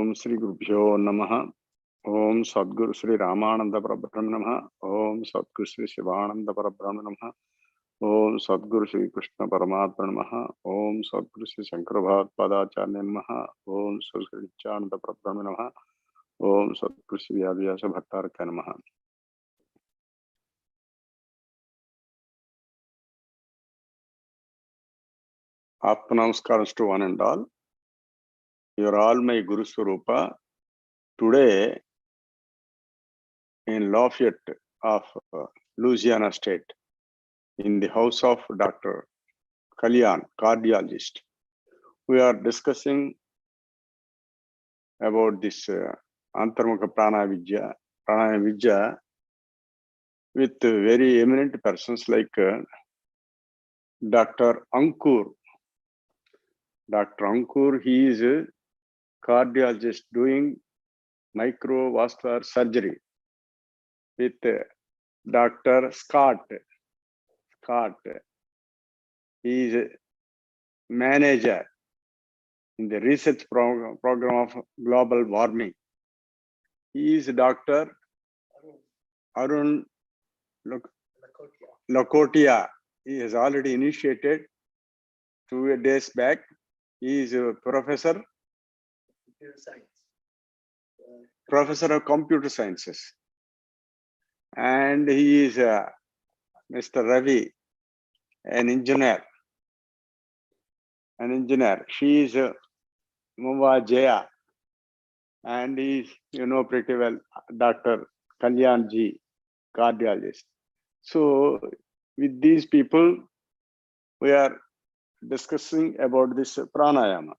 Om Sri Gurubhyo Namaha. Om Sadguru Sri Ramananda Parabrahma Namaha. Om Sadguru Sri Shivananda Parabrahma Namaha. Om Sadguru Sri Krishna Paramatma Namaha. Om Sadguru Sri Shankara Bhagavadacharya Namaha. Om Sadguru Sri Nityananda Parabrahma Namaha. Om Sadguru Sri Vyasa Bhattaraka Namaha. Aapka namaskars to one and all. You are all my Guru Swarupa. Today, in Lafayette of Louisiana state, in the house of Dr. Kalyan, cardiologist, we are discussing about this Antarmukha Pranayama with very eminent persons like Dr. Ankur. Dr. Ankur, he is a cardiologist doing microvascular surgery with Dr. Scott. He is a manager in the research program of global warming. He is Dr. Arun Lakotia. He has already initiated 2 days back. He is a professor of computer sciences. And he is Mr. Ravi, an engineer. She is Muva Jaya. And he is, you know pretty well, Dr. Kalyan ji, cardiologist. So with these people, we are discussing about this pranayama.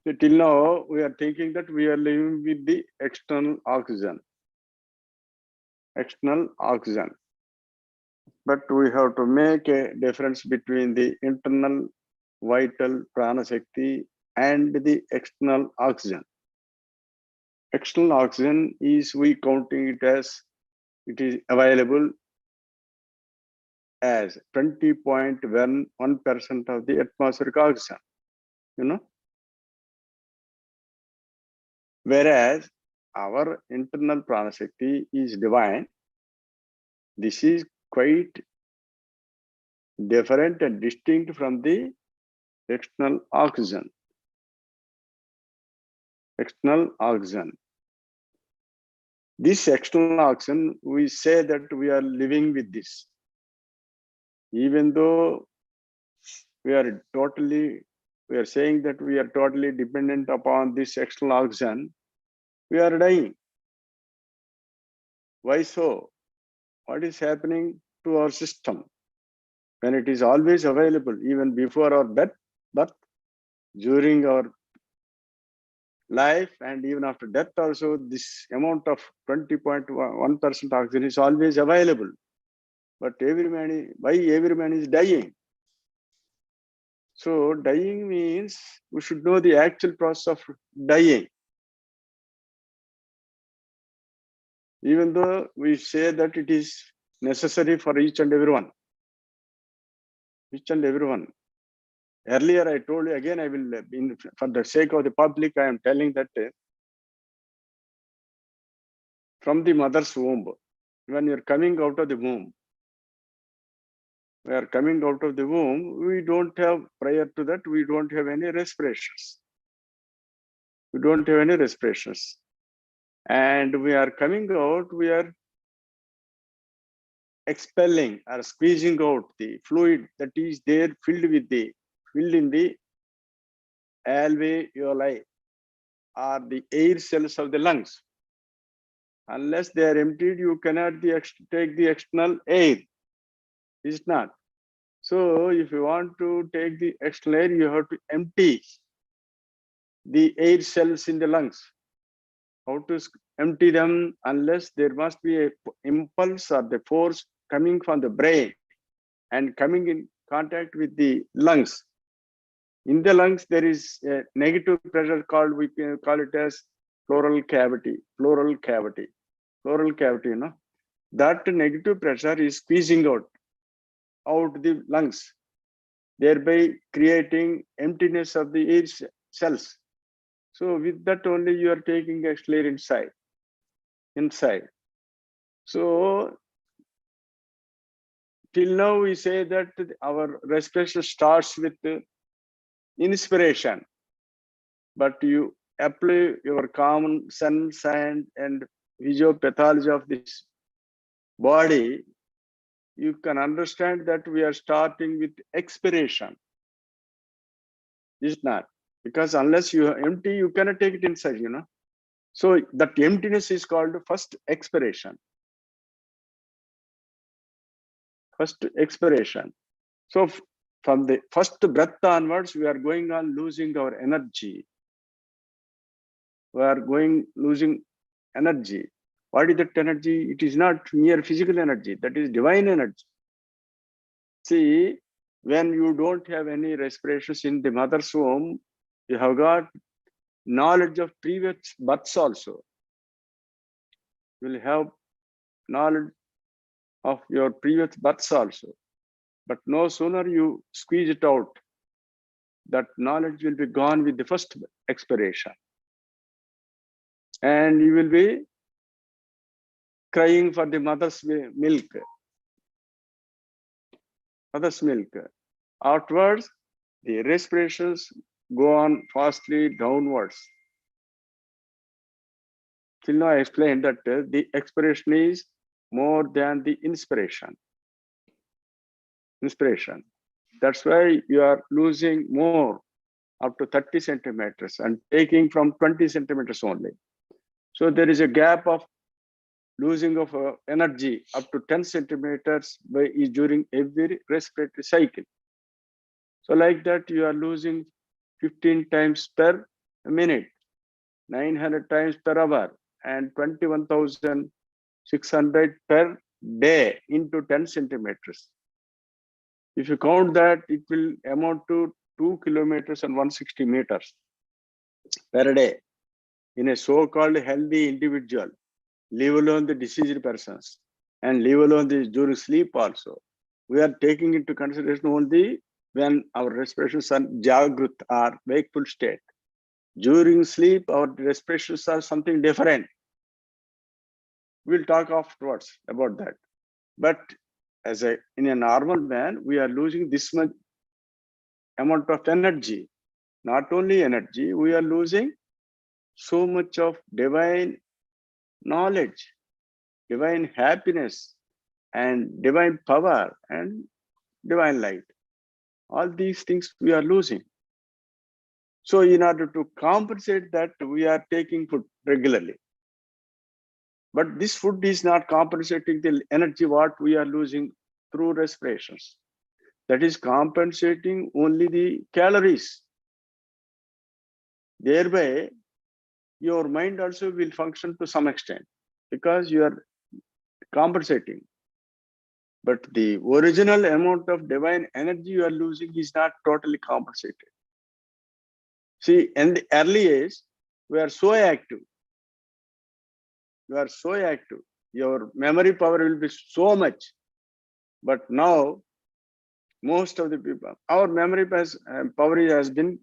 So till now, we are thinking that we are living with the external oxygen. But we have to make a difference between the internal vital prana shakti and the external oxygen. External oxygen is, we counting it as, it is available as 20.1% of the atmospheric oxygen, you know. Whereas our internal prana shakti is divine. This is quite different and distinct from the external oxygen. This external oxygen, we say that we are living with this. Even though we are saying that we are totally dependent upon this external oxygen, we are dying. Why so? What is happening to our system when it is always available, even before our birth, during our life, and even after death also, this amount of 20.1% oxygen is always available. But why every man is dying? So dying means we should know the actual process of dying. Even though we say that it is necessary for each and everyone. Earlier I told you, again I will, for the sake of the public, I am telling that from the mother's womb, when you are coming out of the womb, we don't have, prior to that, we don't have any respirations. And we are coming out, we are expelling or squeezing out the fluid that is there filled in the alveoli or the air cells of the lungs. Unless they are emptied, you cannot take the external air. Is it not? So if you want to take the external air, you have to empty the air cells in the lungs. How to empty them? Unless there must be an impulse or the force coming from the brain and coming in contact with the lungs. In the lungs, there is a negative pressure called, we can call it as pleural cavity, you know. That negative pressure is squeezing out the lungs. thereby creating emptiness of the air cells. So with that only you are taking exhale inside. So till now we say that our respiration starts with inspiration, but you apply your common sense and physiopathology of this body, you can understand that we are starting with expiration. Is not, because unless you are empty, you cannot take it inside, So that emptiness is called first expiration. First expiration. So from the first breath onwards, we are going on losing our energy. We are losing energy. What is that energy? It is not mere physical energy. That is divine energy. See, when you don't have any respirations in the mother's womb, you have got knowledge of previous births also. You will have knowledge of your previous births also. But no sooner you squeeze it out, that knowledge will be gone with the first expiration. And you will be crying for the mother's milk. Mother's milk. Outwards, the respirations go on fastly downwards. Till now I explained that the expiration is more than the inspiration. That's why you are losing more, up to 30 centimeters, and taking from 20 centimeters only. So there is a gap of losing of energy up to 10 centimeters during every respiratory cycle. So like that, you are losing 15 times per minute, 900 times per hour, and 21,600 per day into 10 centimeters. If you count that, it will amount to 2 kilometers and 160 meters per day in a so-called healthy individual, leave alone the diseased persons, and leave alone this during sleep also. We are taking into consideration only when our respirations are jagrut or wakeful state. During sleep, our respirations are something different. We'll talk afterwards about that. But in a normal man, we are losing this much amount of energy. Not only energy, we are losing so much of divine knowledge, divine happiness, and divine power and divine light. All these things we are losing. So in order to compensate that, we are taking food regularly. But this food is not compensating the energy what we are losing through respirations. That is compensating only the calories. Thereby, your mind also will function to some extent because you are compensating. But the original amount of divine energy you are losing is not totally compensated. See, in the early age, we are so active. You are so active. Your memory power will be so much. But now, most of the people, our memory power has been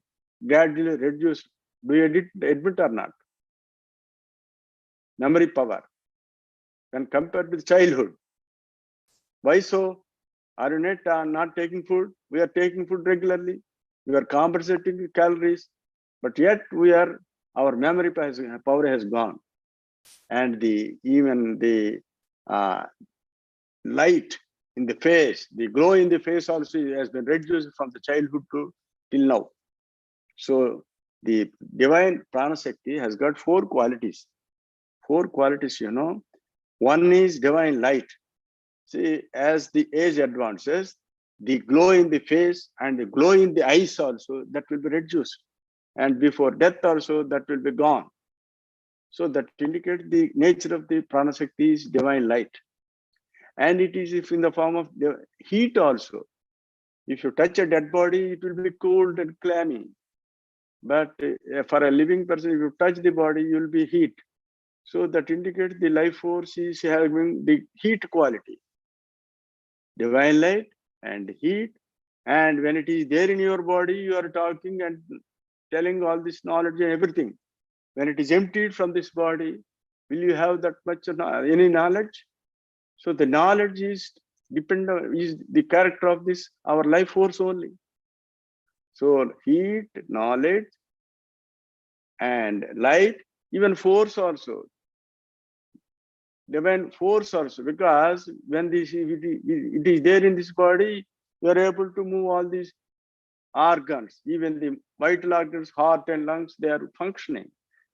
gradually reduced. Do you admit or not? Memory power when compared with childhood. Why so? Are you not taking food? We are taking food regularly. We are compensating the calories, but yet our memory power has gone, and even the light in the face, the glow in the face also has been reduced from the childhood to till now. So the divine prana shakti has got four qualities. One is divine light. See, as the age advances, the glow in the face and the glow in the eyes also, that will be reduced. And before death also, that will be gone. So that indicates the nature of the prana shakti is divine light. And it is if in the form of the heat also. If you touch a dead body, it will be cold and clammy. But for a living person, if you touch the body, you will be heat. So that indicates the life force is having the heat quality. Divine light and heat And when it is there in your body, you are talking and telling all this knowledge and everything. When it is emptied from this body, will you have that much any knowledge? So the knowledge is is the character of this, our life force only. So heat, knowledge, and light, even force also. Divine force also, because when it is there in this body, you are able to move all these organs, even the vital organs, heart and lungs, they are functioning.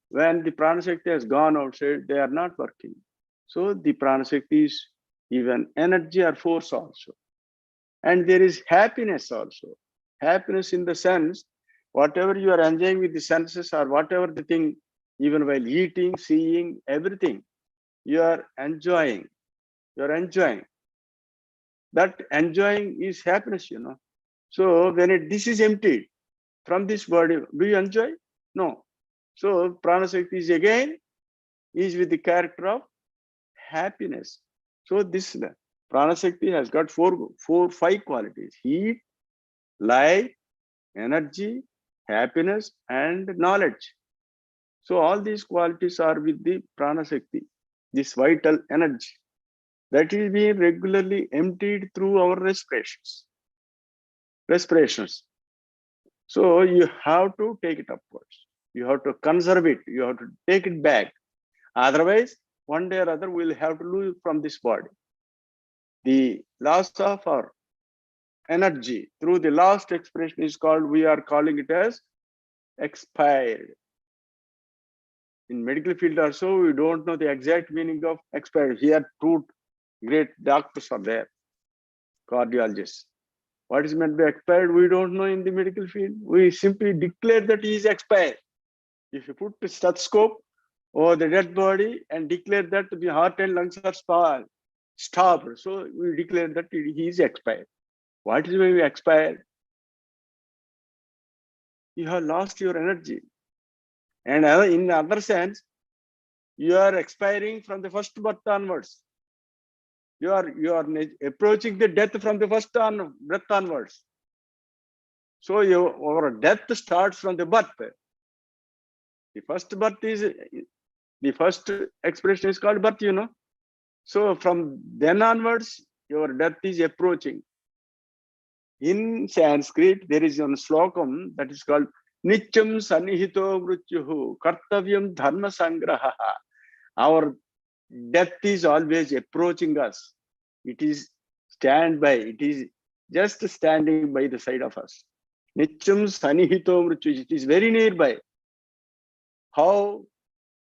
When the Pranashakti has gone outside, they are not working. So the Pranashakti is even energy or force also. And there is happiness also. Happiness in the sense, whatever you are enjoying with the senses or whatever the thing, even while eating, seeing, everything, you are enjoying. You are enjoying. That enjoying is happiness, you know. So when this is emptied from this body, do you enjoy? No. So Pranashakti is again is with the character of happiness. So this Pranashakti has got five qualities: heat, light, energy, happiness, and knowledge. So all these qualities are with the Pranashakti, this vital energy that is being regularly emptied through our respirations. So you have to take it upwards. You have to conserve it. You have to take it back. Otherwise, one day or other, we'll have to lose from this body. The loss of our energy through the last expiration is called, we are calling it as expired. In medical field also, we don't know the exact meaning of expired. Here, two great doctors are there, cardiologists. What is meant by expired, we don't know in the medical field. We simply declare that he is expired. If you put the stethoscope over the dead body and declare that the heart and lungs are stopped, so we declare that he is expired. What is when we expire? You have lost your energy. And in other sense, you are expiring from the first birth onwards. You are approaching the death from the first breath onwards. So our death starts from the birth. The first birth is, the first expression is called birth, you know. So from then onwards, your death is approaching. In Sanskrit, there is one slokam that is called Nityam Sanihito Mrutyuhu Kartavyam Dharma Sangraha. Our death is always approaching us. It is standby. It is just standing by the side of us. Nityam Sanihito Mrutyuhu. It is very nearby. How?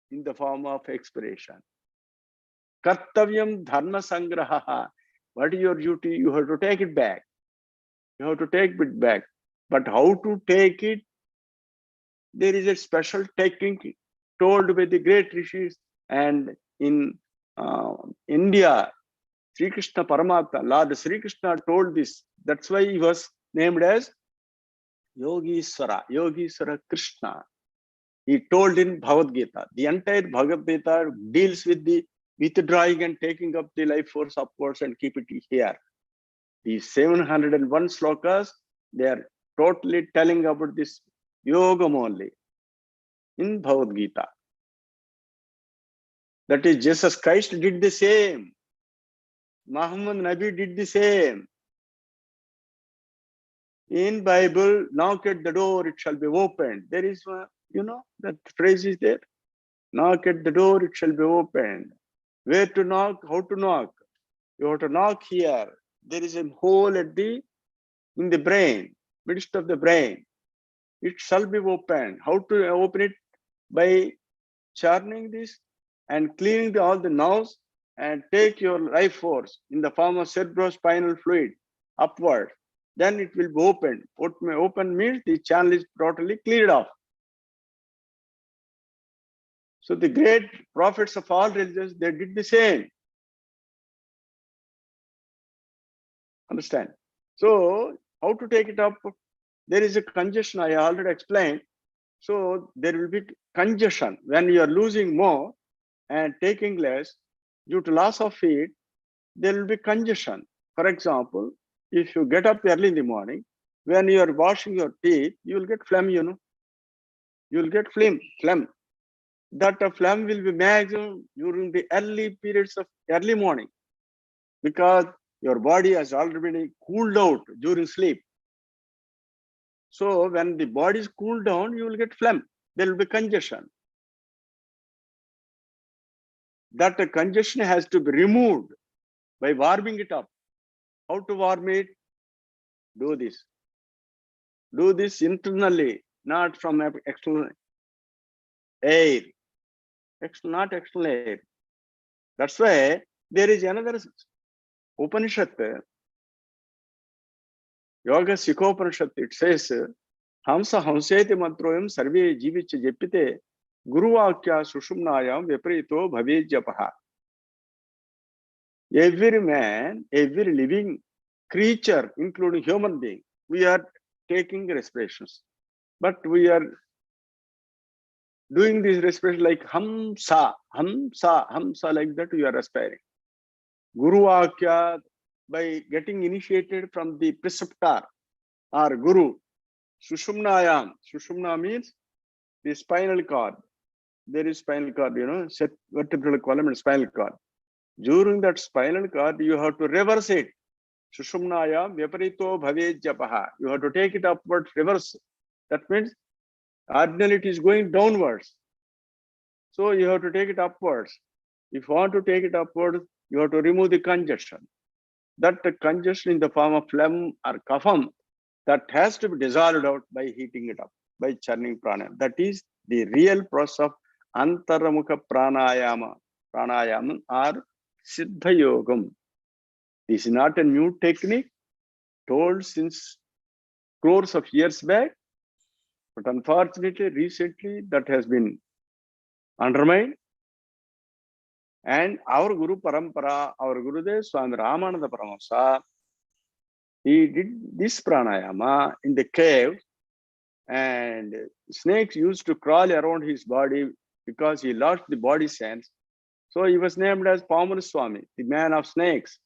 In the form of expiration. Kartavyam Dharma Sangraha. What is your duty? You have to take it back. You have to take it back. But how to take it? There is a special technique told by the great rishis. And in India, Sri Krishna Paramatma, Lord Sri Krishna told this. That's why he was named as Yogishwara Krishna. He told in Bhagavad Gita. The entire Bhagavad Gita deals with the withdrawing and taking up the life force upwards and keep it here. These 701 slokas, they are totally telling about this Yogam only in Bhagavad Gita. That is, Jesus Christ did the same. Muhammad Nabi did the same. In Bible, knock at the door, it shall be opened. There is, you know, that phrase is there. Knock at the door, it shall be opened. Where to knock? How to knock? You have to knock here. There is a hole in the brain, midst of the brain. It shall be opened. How to open it? By churning this and cleaning all the nerves and take your life force in the form of cerebrospinal fluid upward. Then it will be opened. Open means the channel is totally cleared off. So the great prophets of all religions, they did the same. Understand? So how to take it up? There is a congestion, I already explained. So there will be congestion when you are losing more and taking less due to loss of heat. There will be congestion. For example, if you get up early in the morning when you are washing your teeth, you will get phlegm, you know. You will get phlegm. That phlegm will be maximum during the early periods of early morning, because your body has already cooled out during sleep. So when the body is cooled down, you will get phlegm. There will be congestion. That congestion has to be removed by warming it up. How to warm it? Do this. Do this internally, not from external air. Not external air. That's why there is another Upanishad, Yoga Sikhopanishad. It says, Hamsa Hamseti Mantroyam Sarve Jivicha Jepite Guruvakya Sushumnayam Viparito Bhavejapaha. Every man, every living creature, including human being, we are taking respirations. But we are doing this respiration like hamsa, like that we are respiring. Guruvakya, by getting initiated from the preceptor or guru. Sushumnayam. Sushumna means the spinal cord. There is spinal cord, you know, vertebral column and spinal cord. During that spinal cord, you have to reverse it. Sushumnayam viparito bhavejapaha. You have to take it upwards, reverse. That means ordinarily it is going downwards. So you have to take it upwards. If you want to take it upwards, you have to remove the congestion. That congestion in the form of phlegm or kapham, that has to be dissolved out by heating it up, by churning pranayama. That is the real process of ANTARMUKHANANDA pranayama or SIDDHAYOGAM. This is not a new technique told since crores of years back, but unfortunately, recently that has been undermined. And our Guru Parampara, our Gurudev Swami Ramananda Paramahamsa, he did this pranayama in the cave, and snakes used to crawl around his body because he lost the body sense. So he was named as Pamana Swami, the man of snakes.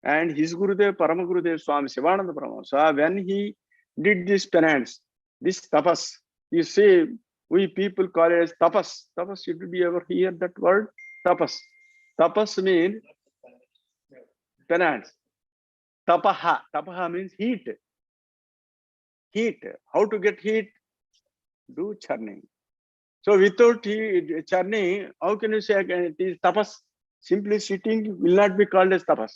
And his Gurudev, Paramagurudev Swami Sivananda Paramahamsa, when he did this penance, this tapas, you see, we people call it as tapas. Tapas, did you ever hear that word? Tapas. Tapas means penance. Tapaha. Tapaha means heat. Heat. How to get heat? Do churning. So without churning, how can you say it is tapas? Simply sitting will not be called as tapas.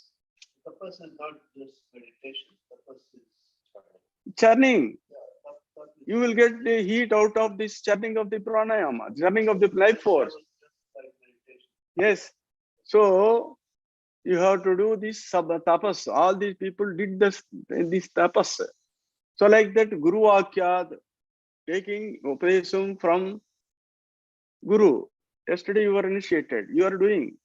Tapas is not just meditation. Tapas is churning. You will get the heat out of this churning of the pranayama, churning of the life force. Yes. So you have to do this tapas. All these people did this tapas. So like that, Guru Akya, taking upadesam from Guru. Yesterday you were initiated. You are doing.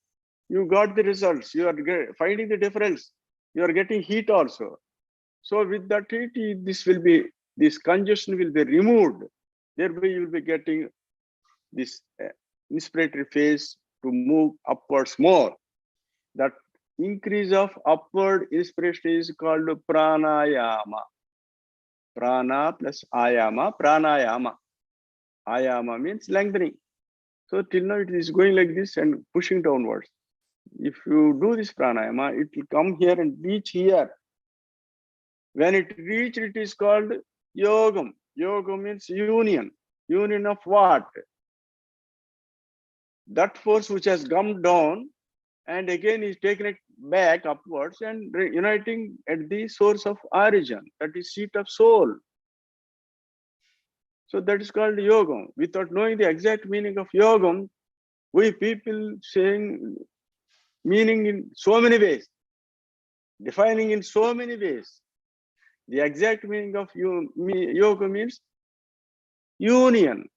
You got the results. You are finding the difference. You are getting heat also. So with that heat, this congestion will be removed. Thereby you will be getting this inspiratory phase to move upwards more. That increase of upward inspiration is called pranayama. Prana plus ayama, pranayama. Ayama means lengthening. So till now it is going like this and pushing downwards. If you do this pranayama, it will come here and reach here. When it reaches, it is called Yogam. Yogam means union. Union of what? That force which has come down and again is taken it back upwards and uniting at the source of origin, that is seat of soul. So that is called Yogam. Without knowing the exact meaning of Yogam, we people saying meaning in so many ways, defining in so many ways. The exact meaning of yoga means union.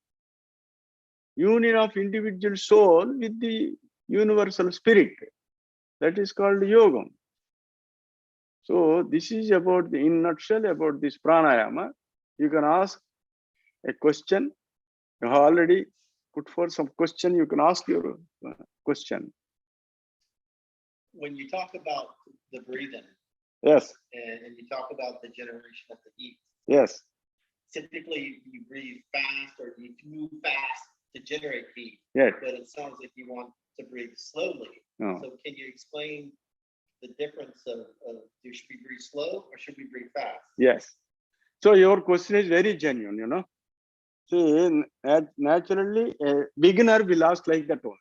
Union of individual soul with the universal spirit. That is called Yogam. So this is about, in a nutshell, about this pranayama. You can ask a question. You have already put forth some question. You can ask your question. When you talk about the breathing, Yes. and you talk about the generation of the heat. Yes. Typically, you breathe fast or you move fast to generate heat. Yes. But it sounds like you want to breathe slowly. No. So can you explain the difference of should we breathe slow or should we breathe fast? Yes. So your question is very genuine, you know. See, naturally, a beginner will ask like that only.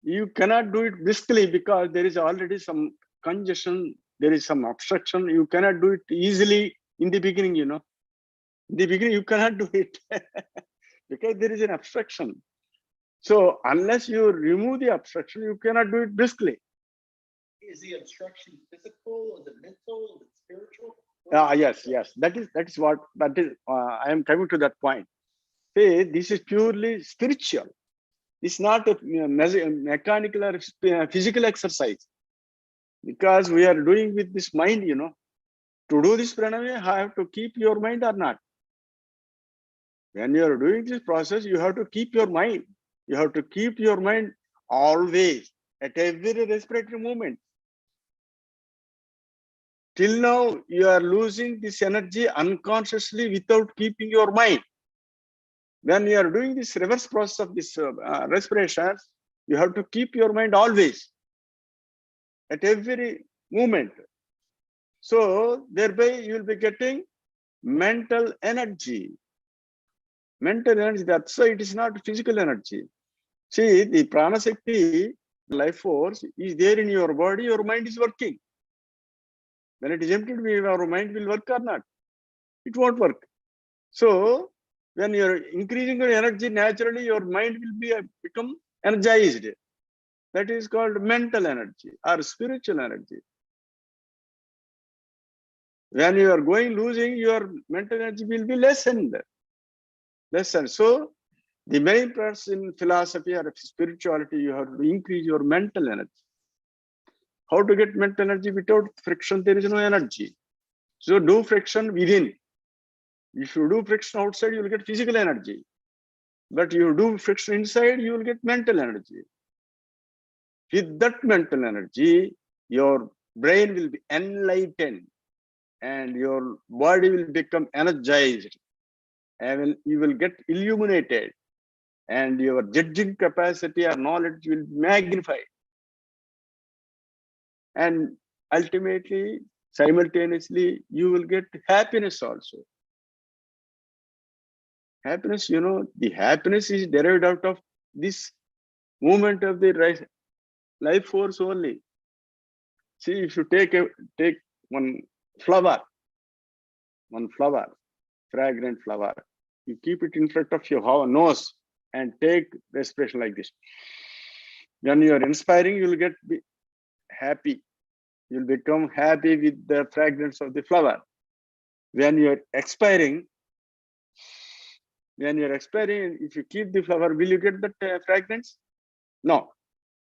You cannot do it briskly because there is already some congestion, there is some obstruction. You cannot do it easily in the beginning, you know. In the beginning, you cannot do it because there is an obstruction. So unless you remove the obstruction, you cannot do it briskly. Is the obstruction physical? Is it mental? Is it spiritual? Yes. That is what I am coming to that point. See, this is purely spiritual. It's not a mechanical or physical exercise. Because we are doing with this mind, you know. To do this pranayama, I have to keep your mind or not. When you are doing this process, you have to keep your mind. You have to keep your mind always at every respiratory moment. Till now, you are losing this energy unconsciously without keeping your mind. When you are doing this reverse process of this respiration, you have to keep your mind always at every moment. So thereby you will be getting mental energy. Mental energy, that's why it is not physical energy. See, the prana shakti, life force, is there in your body, your mind is working. When it is emptied, our mind will work or not? It won't work. So when you're increasing your energy, naturally your mind will be become energized. That is called mental energy or spiritual energy. When you are losing, your mental energy will be lessened. So the main process in philosophy or spirituality, you have to increase your mental energy. How to get mental energy? Without friction, there is no energy. So do friction within. If you do friction outside, you will get physical energy. But you do friction inside, you will get mental energy. With that mental energy, your brain will be enlightened and your body will become energized and you will get illuminated and your judging capacity or knowledge will be magnified. And ultimately, simultaneously, you will get happiness also. Happiness, you know, the happiness is derived out of this movement of the life force only. See, if you take one flower, fragrant flower, you keep it in front of your nose and take respiration like this. When you are inspiring, you will get happy. You will become happy with the fragrance of the flower. When you are expiring, if you keep the flower, will you get that fragrance? No.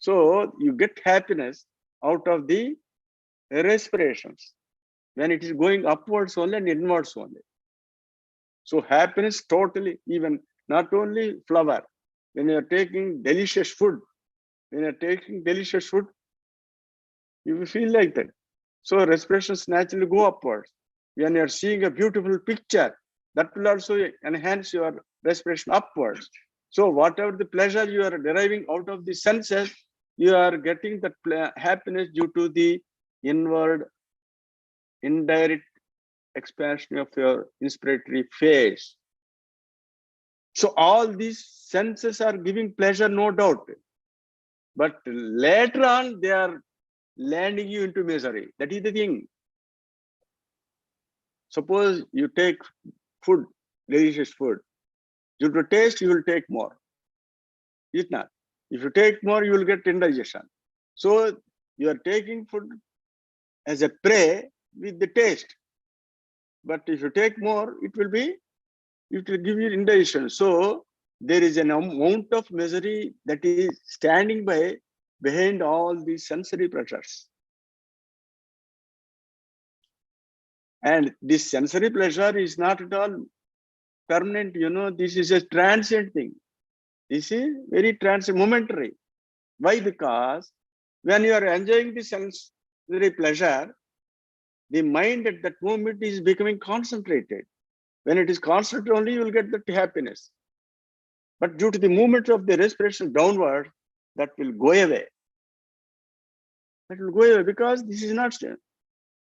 So you get happiness out of the respirations when it is going upwards only and inwards only. So happiness totally, even not only flower. When you are taking delicious food, you will feel like that. So respirations naturally go upwards. When you are seeing a beautiful picture, that will also enhance your respiration upwards. So whatever the pleasure you are deriving out of the senses, you are getting that happiness due to the inward, indirect expansion of your inspiratory phase. So all these senses are giving pleasure, no doubt. But later on, they are landing you into misery. That is the thing. Suppose you take food, delicious food. Due to taste, you will take more. Is it not? If you take more, you will get indigestion. So you are taking food as a prey with the taste. But if you take more, it will give you indigestion. So there is an amount of misery that is standing behind all these sensory pressures. And this sensory pleasure is not at all permanent, you know, this is a transient thing. This is very transient, momentary. Why? Because when you are enjoying the sensory pleasure, the mind at that moment is becoming concentrated. When it is concentrated only, you will get that happiness. But due to the movement of the respiration downward, that will go away. That will go away because this is not,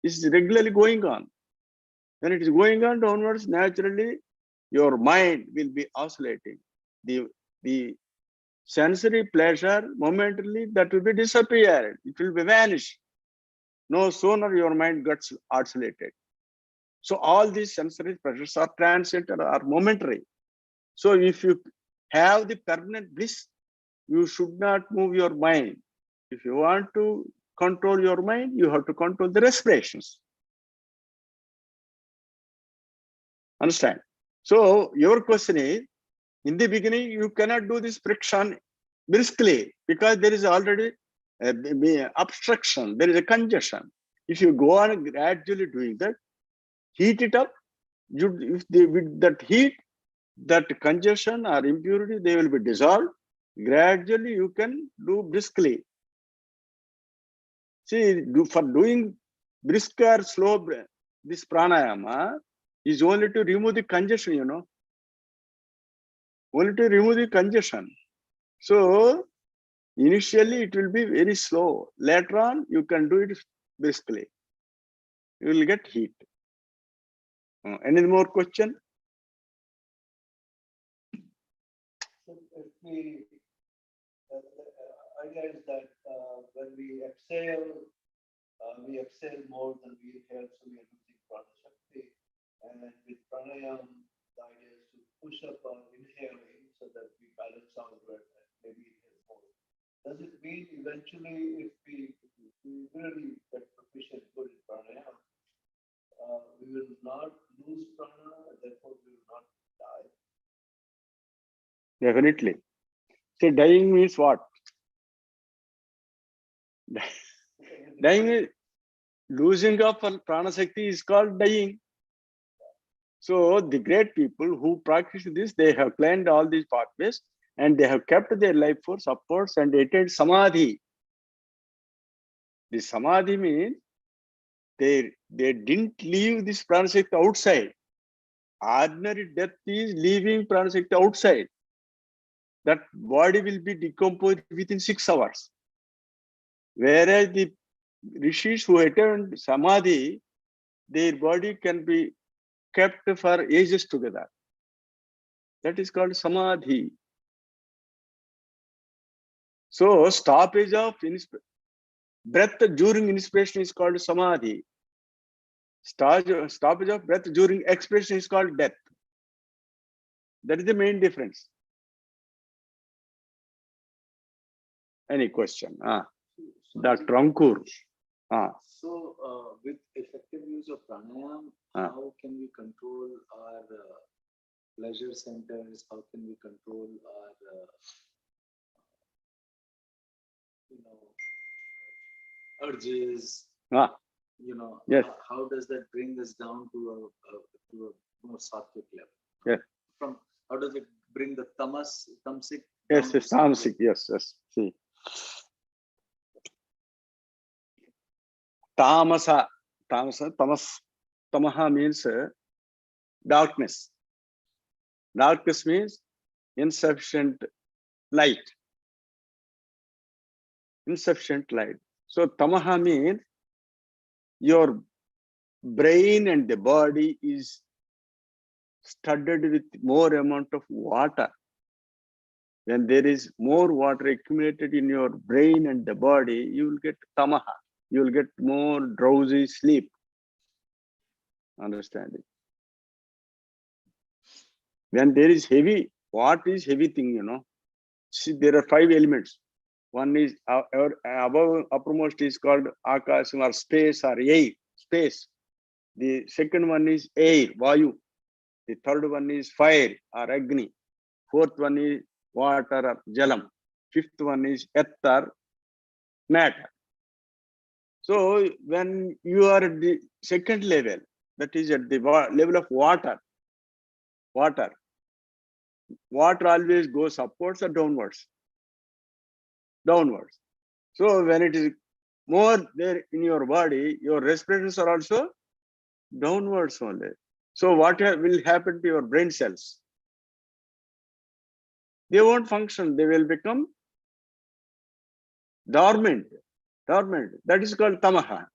this is regularly going on. When it is going on downwards, naturally, your mind will be oscillating. The sensory pleasure, momentarily, that will be disappeared. It will be vanished. No sooner your mind gets oscillated. So all these sensory pleasures are transient or are momentary. So if you have the permanent bliss, you should not move your mind. If you want to control your mind, you have to control the respirations. Understand? So your question is, in the beginning, you cannot do this friction briskly because there is already obstruction, there is a congestion. If you go on gradually doing that, heat it up, with that heat, that congestion or impurity, they will be dissolved. Gradually, you can do briskly. See, for doing brisk or slow, this pranayama is only to remove the congestion, you know. Only to remove the congestion. So, initially it will be very slow. Later on, you can do it briskly. You will get heat. Any more question? So if we, the idea is that when we exhale more than we inhale, so we are losing prana shakti. And with pranayama, the idea is to push up on inhaling so that we balance out and maybe inhale more. Does it mean eventually, if we really get proficient good in pranayama, we will not lose prana, and therefore we will not die? Definitely. So dying means what? Dying is losing of prana shakti is called dying. So the great people who practice this, they have planned all these pathways and they have kept their life force upwards and attained samadhi. The samadhi means they didn't leave this prana shakti outside. Ordinary death is leaving prana shakti outside. That body will be decomposed within 6 hours. Whereas the rishis who attained samadhi, their body can be kept for ages together. That is called samadhi. So stoppage of breath during inspiration is called samadhi. Stoppage of breath during expiration is called death. That is the main difference. Any question? Dr. Ankur. So, with effective use of pranayama, how can we control our pleasure centers? How can we control our, urges? Yes. How does that bring us down to a more sattvic level? Yes. How does it bring the tamasic? Yes, tamasic. Yes. See. Tamasa, tamaha means darkness. Darkness means insufficient light. Insufficient light. So tamaha means your brain and the body is studded with more amount of water. When there is more water accumulated in your brain and the body, you will get tamaha. You will get more drowsy sleep. Understanding. When there is heavy, what is heavy thing, See, there are 5 elements. One is above, uppermost is called akasam or space or air, space. The second one is air, vayu. The third one is fire or agni. Fourth one is water or jalam. Fifth one is earth, matter. So when you are at the second level, that is at the level of water always goes upwards or downwards? Downwards. So when it is more there in your body, your respirations are also Downwards only. So what will happen to your brain cells? They won't function. They will become dormant. Dormant. That is called tamaha.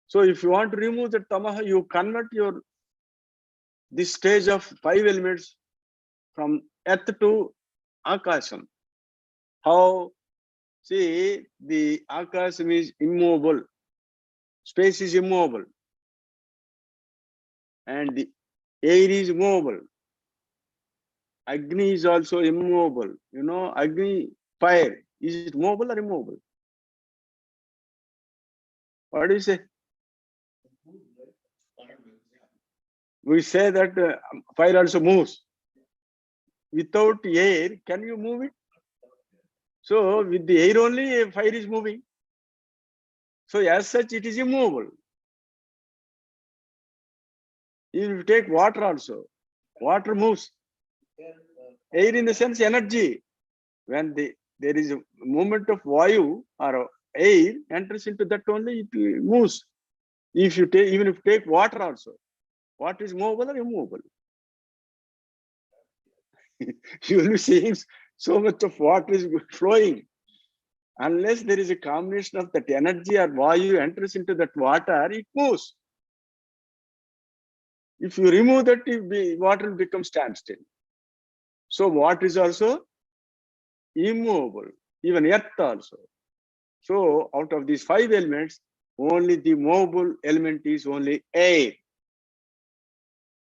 So if you want to remove the tamaha, you convert this stage of 5 elements from earth to akasam. How? See, the akasam is immovable. Space is immovable. And the air is movable. Agni is also immovable. You know, Agni, fire, is it movable or immovable? What do you say? We say that fire also moves. Without air, can you move it? So with the air only, fire is moving. So as such, it is immovable. If you take water also, water moves. Air in the sense energy. When there is a movement of vayu or air enters into that only, it moves. If you take, even if you take water also, what is movable or immovable? You will be seeing so much of water is flowing. Unless there is a combination of that energy or vayu enters into that water, it moves. If you remove that, water will become standstill. So water is also immovable, even earth also. So out of these 5 elements, only the movable element is only air.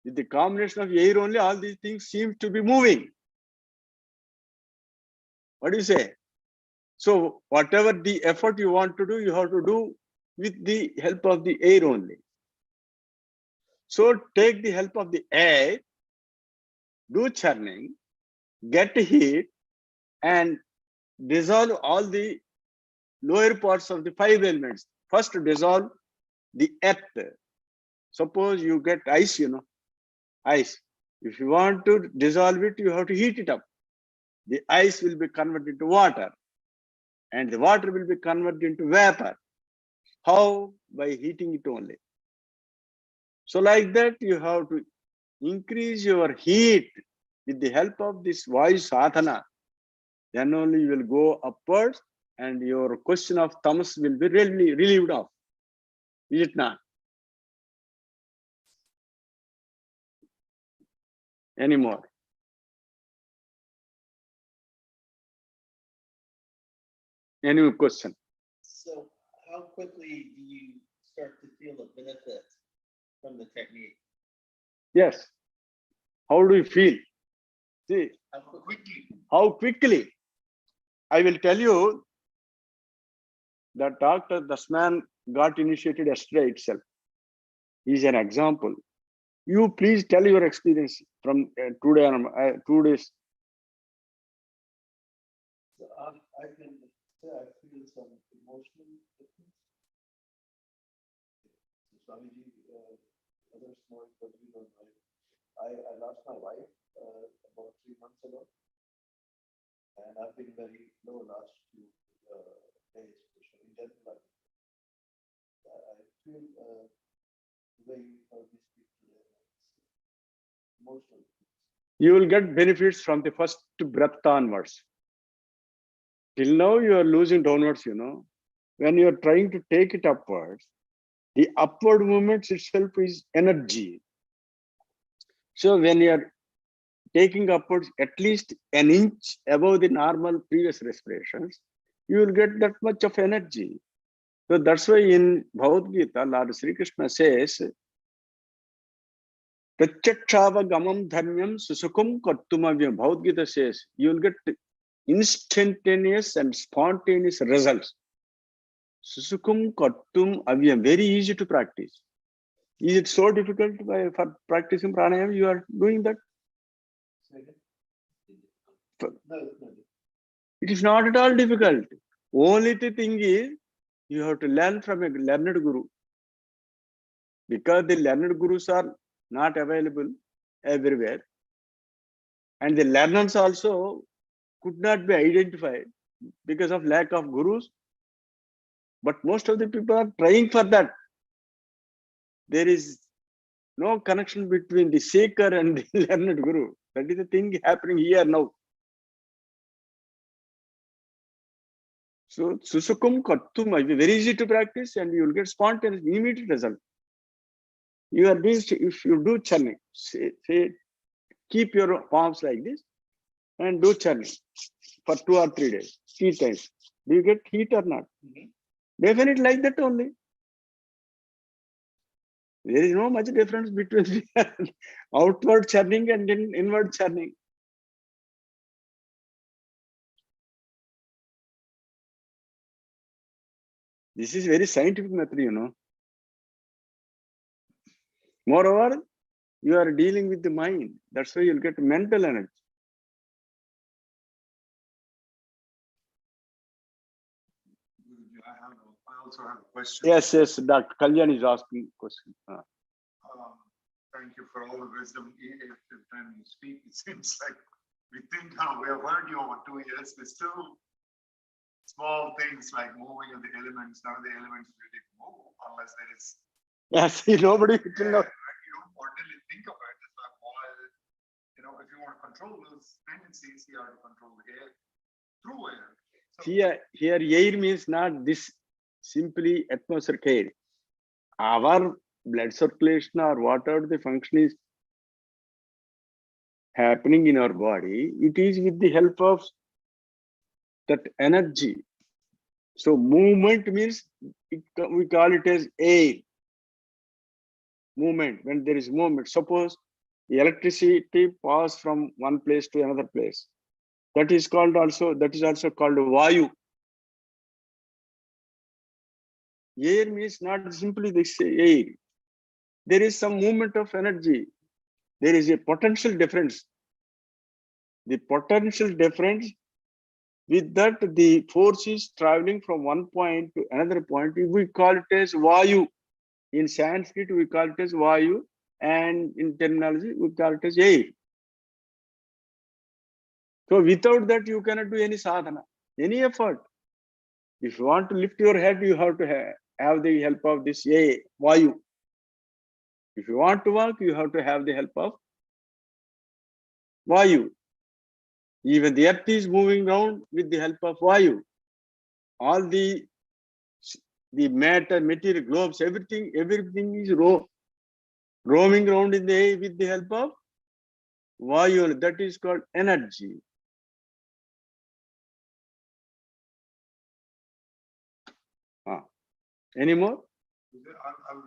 With the combination of air only, all these things seem to be moving. What do you say? So whatever the effort you want to do, you have to do with the help of the air only. So take the help of the air, do churning, get heat, and dissolve all the lower parts of the 5 elements. First dissolve the earth. Suppose you get ice, you know, ice. If you want to dissolve it, you have to heat it up. The ice will be converted to water, and the water will be converted into vapor. How? By heating it only. So like that, you have to increase your heat with the help of this vayu sadhana. Then only you will go upwards, and your question of tamas will be really relieved of. Is it not? Anymore? Any question? So how quickly do you start to feel the benefit from the technique? Yes. How do you feel? See, How quickly? how quickly? I will tell you that Dr. Dasman got initiated yesterday itself. He is an example. You please tell your experience from today on 2 days. So I can say I feel some emotional difference. So Swamiji, other small, but you don't know. I lost my wife about 3 months ago, and I've been very low last few days, especially in general life. I feel the way you heard me speak today, it's emotional. You will get benefits from the first breath onwards. Till now, you are losing downwards, you know. When you are trying to take it upwards, the upward movement itself is energy. So when you are taking upwards at least an inch above the normal previous respirations, you will get that much of energy. So that's why in Bhagavad Gita, Lord Sri Krishna says, Prachakshava gamam dharmyam susukum kartumavyam. Bhagavad Gita says, you will get instantaneous and spontaneous results. Susukum kartum avyam, very easy to practice. Is it so difficult for practicing pranayama? You are doing that? No. It is not at all difficult. Only the thing is, you have to learn from a learned guru. Because the learned gurus are not available everywhere. And the learners also could not be identified because of lack of gurus. But most of the people are trying for that. There is No connection between the seeker and the learned guru. That is the thing happening here now. So, susukum kartum might be very easy to practice and you will get spontaneous, immediate result. You are doing, if you do churning, say, keep your palms like this and do churning for 2 or 3 days, 3 times. Do you get heat or not? Definitely like that only. There is no much difference between outward churning and inward churning. This is very scientific method, you know. Moreover, you are dealing with the mind. That's why you'll get mental energy. I also have a question. Yes, Dr. Kalyan is asking a question. Thank you for all the wisdom. Every time you speak, it seems like we think we have heard you over 2 years, but still small things like moving of the elements. None of the elements really move unless there is. Yes, nobody will know. You don't ordinarily think of it. It's like, well, if you want to control those tendencies, you have to control the air through air. So, Here, air means not this simply atmospheric air. Our blood circulation or whatever the function is happening in our body, it is with the help of that energy. So movement means we call it as air. Movement, when there is movement. Suppose the electricity passes from one place to another place. That is also called Vayu. Air means not simply this air. There is some movement of energy. There is a potential difference. The potential difference, with that the force is traveling from one point to another point. We call it as Vayu. In Sanskrit, we call it as Vayu, and in terminology, we call it as air. So without that, you cannot do any sadhana, any effort. If you want to lift your head, you have to have the help of this air, Vayu. If you want to walk, you have to have the help of Vayu. Even the earth is moving around with the help of Vayu. All the matter, material, globes, everything is roaming around in the air with the help of Vayu. That is called energy. Any more? I'll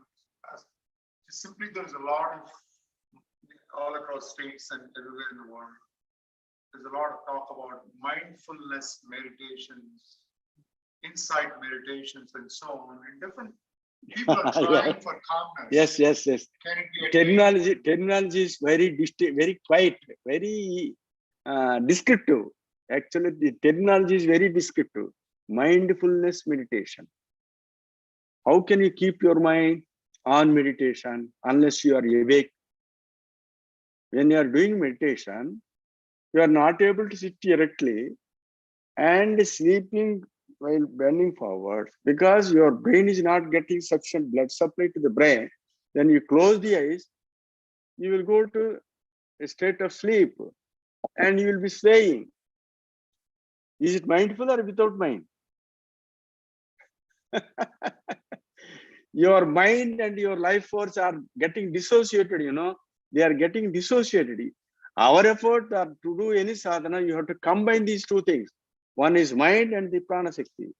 ask. Just simply, there's a lot of, all across states and everywhere in the world, there's a lot of talk about mindfulness meditations, insight meditations, and so on. And different people are trying for calmness. Yes. Can it be Terminology is very distinct, very quiet, very descriptive. Actually, the terminology is very descriptive. Mindfulness meditation. How can you keep your mind on meditation unless you are awake? When you are doing meditation, you are not able to sit directly and sleeping while bending forward because your brain is not getting sufficient blood supply to the brain. Then you close the eyes, you will go to a state of sleep and you will be swaying. Is it mindful or without mind? Your mind and your life force are getting dissociated, they are getting dissociated. Our effort are to do any sadhana, you have to combine these two things. One is mind and the prana shakti.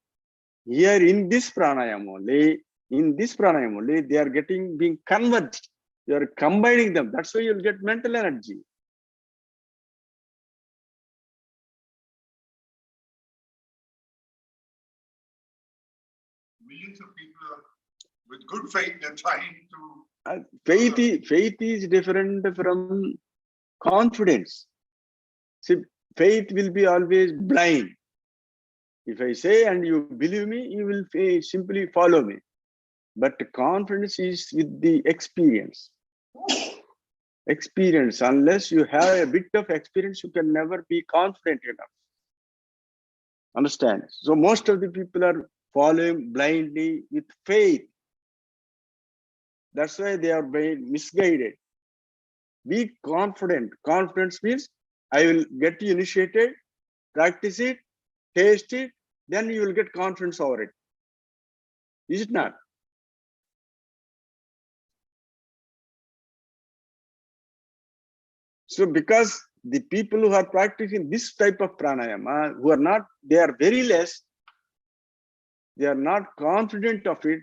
Here in this pranayama only, they are being converged. You are combining them. That's why you'll get mental energy. millions of people are, with good faith, they're trying to. Faith is different from confidence. See, faith will be always blind. If I say and you believe me, you will simply follow me. But confidence is with the experience. Experience, unless you have a bit of experience, you can never be confident enough. Understand? So most of the people are following blindly with faith. That's why they are being misguided. Be confident. Confidence means I will get you initiated, practice it, taste it, then you will get confidence over it. Is it not? So because the people who are practicing this type of pranayama, who are not, they are very less, they are not confident of it,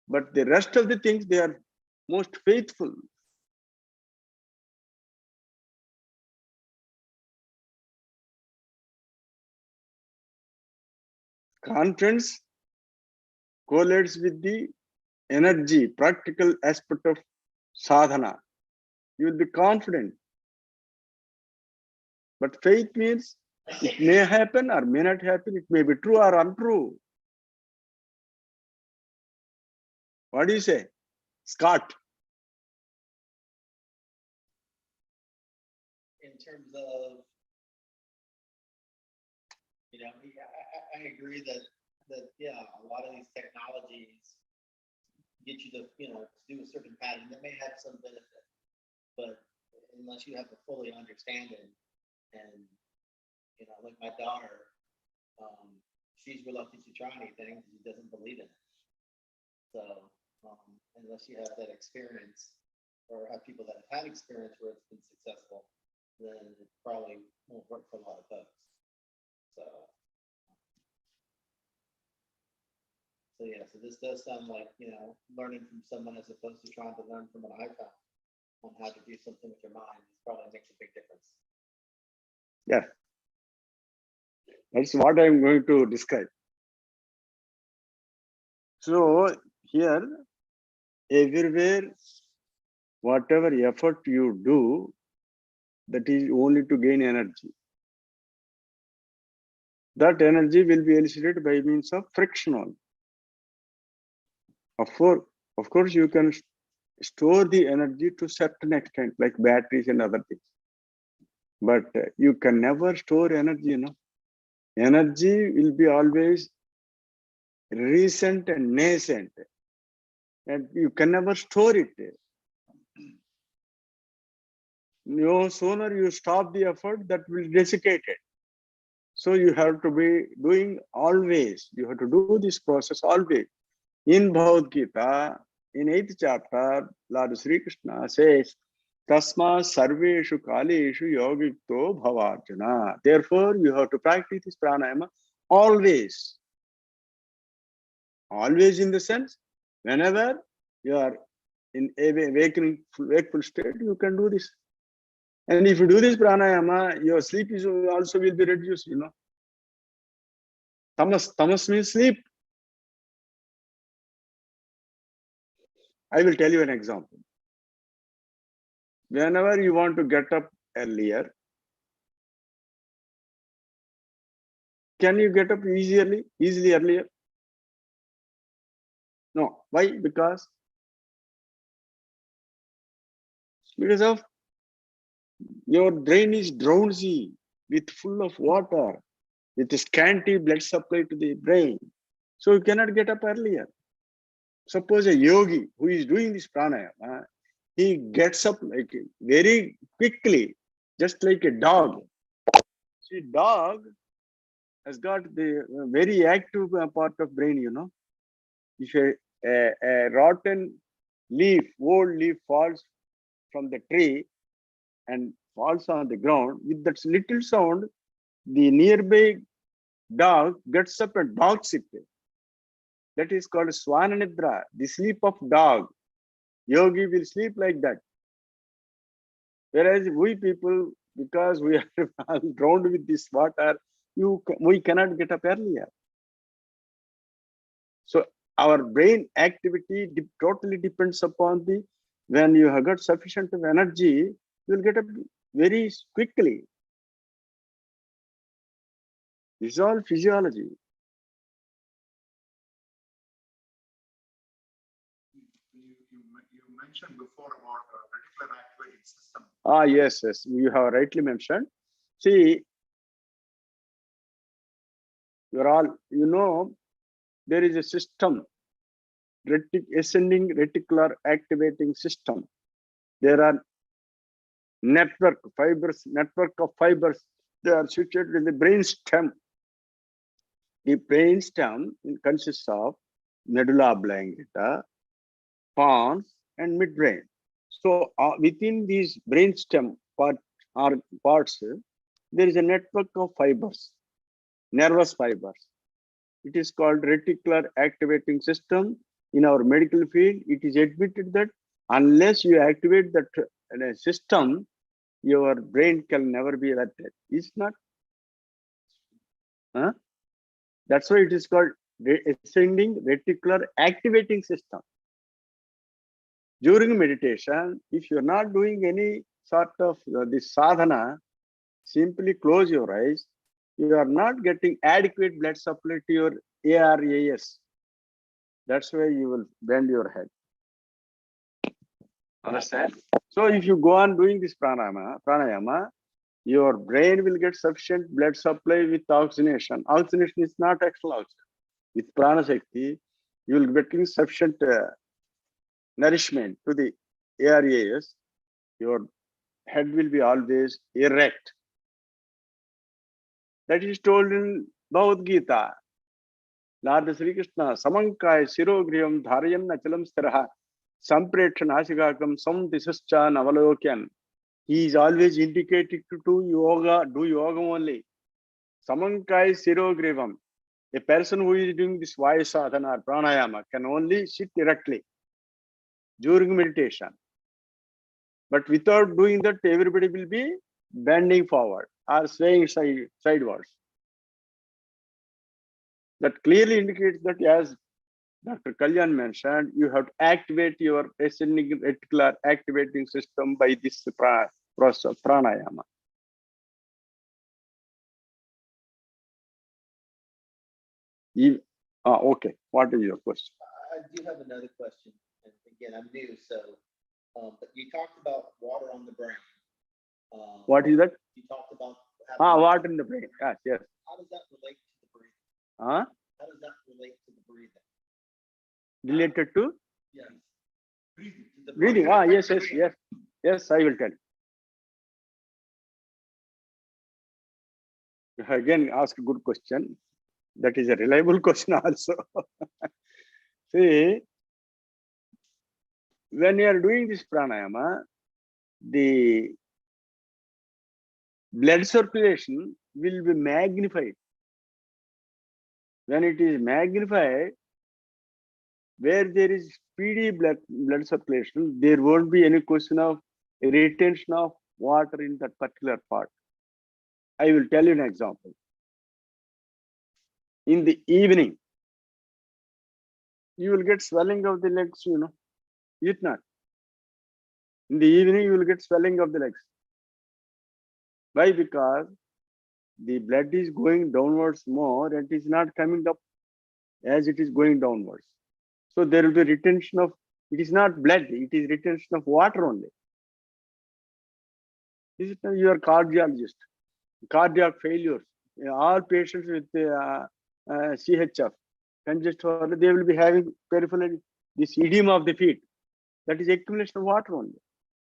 but the rest of the things, they are most faithful. Confidence correlates with the energy, practical aspect of sadhana. You will be confident. But faith means it may happen or may not happen, it may be true or untrue. What do you say, Scott? In terms of, I agree that yeah, a lot of these technologies get you to, to do a certain pattern that may have some benefit, but unless you have a fully understanding, and like my daughter, she's reluctant to try anything because she doesn't believe in it. So unless you have that experience, or have people that have had experience where it's been successful, then it probably won't work for a lot of folks. So yeah, so this does sound like, learning from someone as opposed to trying to learn from an iPhone on how to do something with your mind. It probably makes a big difference. Yeah, that's what I'm going to describe. So here, everywhere, whatever effort you do, that is only to gain energy. That energy will be elicited by means of friction only. Of course, you can store the energy to certain extent, like batteries and other things. But you can never store energy, Energy will be always recent and nascent. And you can never store it. No sooner you stop the effort, that will desiccate it. So you have to be doing always. You have to do this process always. In Bhagavad Gita, in 8th chapter, Lord Sri Krishna says, Tasma sarveshu kaleshu yogikto bhavarjuna. Therefore, you have to practice this pranayama always. Always in the sense, whenever you are in a wakeful state, you can do this. And if you do this pranayama, your sleep is also will be reduced, Tamas means sleep. I will tell you an example. Whenever you want to get up earlier, can you get up easily earlier? No. Why? Because of your brain is drowsy, with full of water, with scanty blood supply to the brain. So you cannot get up earlier. Suppose a yogi who is doing this pranayama, he gets up like very quickly, just like a dog. See, dog has got the very active part of brain, If a rotten leaf, old leaf falls from the tree and falls on the ground, with that little sound, the nearby dog gets up and barks it. That is called Swananidra, the sleep of dog. Yogi will sleep like that. Whereas we people, because we are all drowned with this water, we cannot get up earlier. So our brain activity totally depends upon when you have got sufficient of energy, you will get up very quickly. This is all physiology. You mentioned before about a reticular activating system. Yes, you have rightly mentioned. See, you're all, there is a system, ascending reticular activating system. There are network of fibers. They are situated in the brain stem. The brain stem consists of medulla oblongata, pons, and midbrain. So within these brain stem parts, there is a network of fibers, nervous fibers. It is called reticular activating system. In our medical field, it is admitted that unless you activate that system, your brain can never be alerted. It's not. Huh? That's why it is called ascending reticular activating system. During meditation, if you're not doing any sort of this sadhana, simply close your eyes. You are not getting adequate blood supply to your ARAS. That's why you will bend your head. Understand? So if you go on doing this pranayama, your brain will get sufficient blood supply with oxygenation. Oxygenation is not extra oxygen. With prana shakti, you will be getting sufficient nourishment to the ARAS. Your head will be always erect. That is told in Bhagavad Gita. Lord Sri Krishna, Samankaya Sirogriyam Dharayan Achalam Stiraha Samprekshan Asigakam Sam Disascha Navalokyan. He is always indicated to do yoga only. Samankaya Sirogrivam. A person who is doing this Vaya sadhana or pranayama can only sit erectly during meditation. But without doing that, everybody will be bending forward or swaying sidewards. That clearly indicates that, as Dr. Kalyan mentioned, you have to activate your ascending reticular activating system by this process of pranayama. Okay, what is your question? I do have another question, and again, I'm new, so, but you talked about water on the brain. What is that? You talked about water in the brain. Yes. How does that relate to the breathing? How does that relate to the breathing? Related to? Yes. Breathing. Breathing. Yes, I will tell you. Again, ask a good question. That is a reliable question also. See, when you are doing this pranayama, the blood circulation will be magnified. When it is magnified, where there is speedy blood circulation, there won't be any question of retention of water in that particular part. I will tell you an example. In the evening, you will get swelling of the legs, Is it not? In the evening, you will get swelling of the legs. Why? Because the blood is going downwards more and it is not coming up as it is going downwards. So there will be retention of, it is not blood, it is retention of water only. Is it not? You are cardiologist, cardiac failures. All patients with CHF, congestive, they will be having peripheral, this edema of the feet. That is accumulation of water only.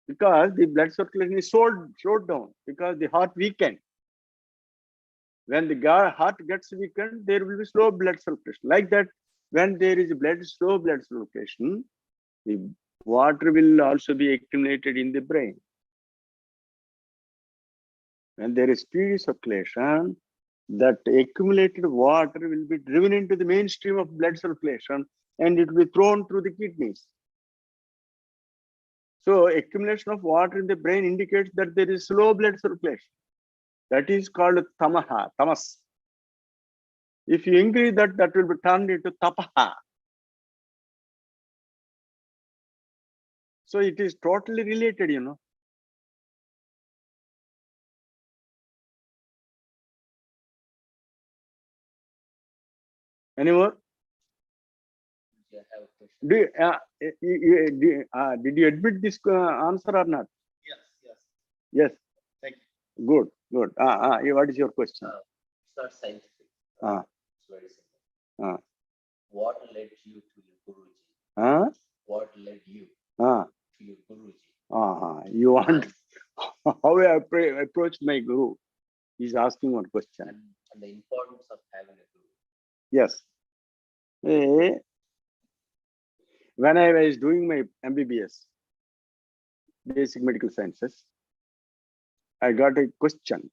Because the blood circulation is slowed down, because the heart weakened. When the heart gets weakened, there will be slow blood circulation. Like that, when there is slow blood circulation, the water will also be accumulated in the brain. When there is speedy circulation, that accumulated water will be driven into the mainstream of blood circulation and it will be thrown through the kidneys. So accumulation of water in the brain indicates that there is slow blood circulation. That is called tamas. If you increase that, that will be turned into tapaha. So it is totally related, Any more? Did you admit this answer or not? Yes. Thank you. Good. What is your question? It's not scientific. Ah. It's very simple. Ah. What led you to your Guruji? Huh? What led you Huh? to your Guruji? You want how I approach my guru? He's asking one question. And the importance of having a guru. Yes. When I was doing my MBBS, basic medical sciences, I got a question.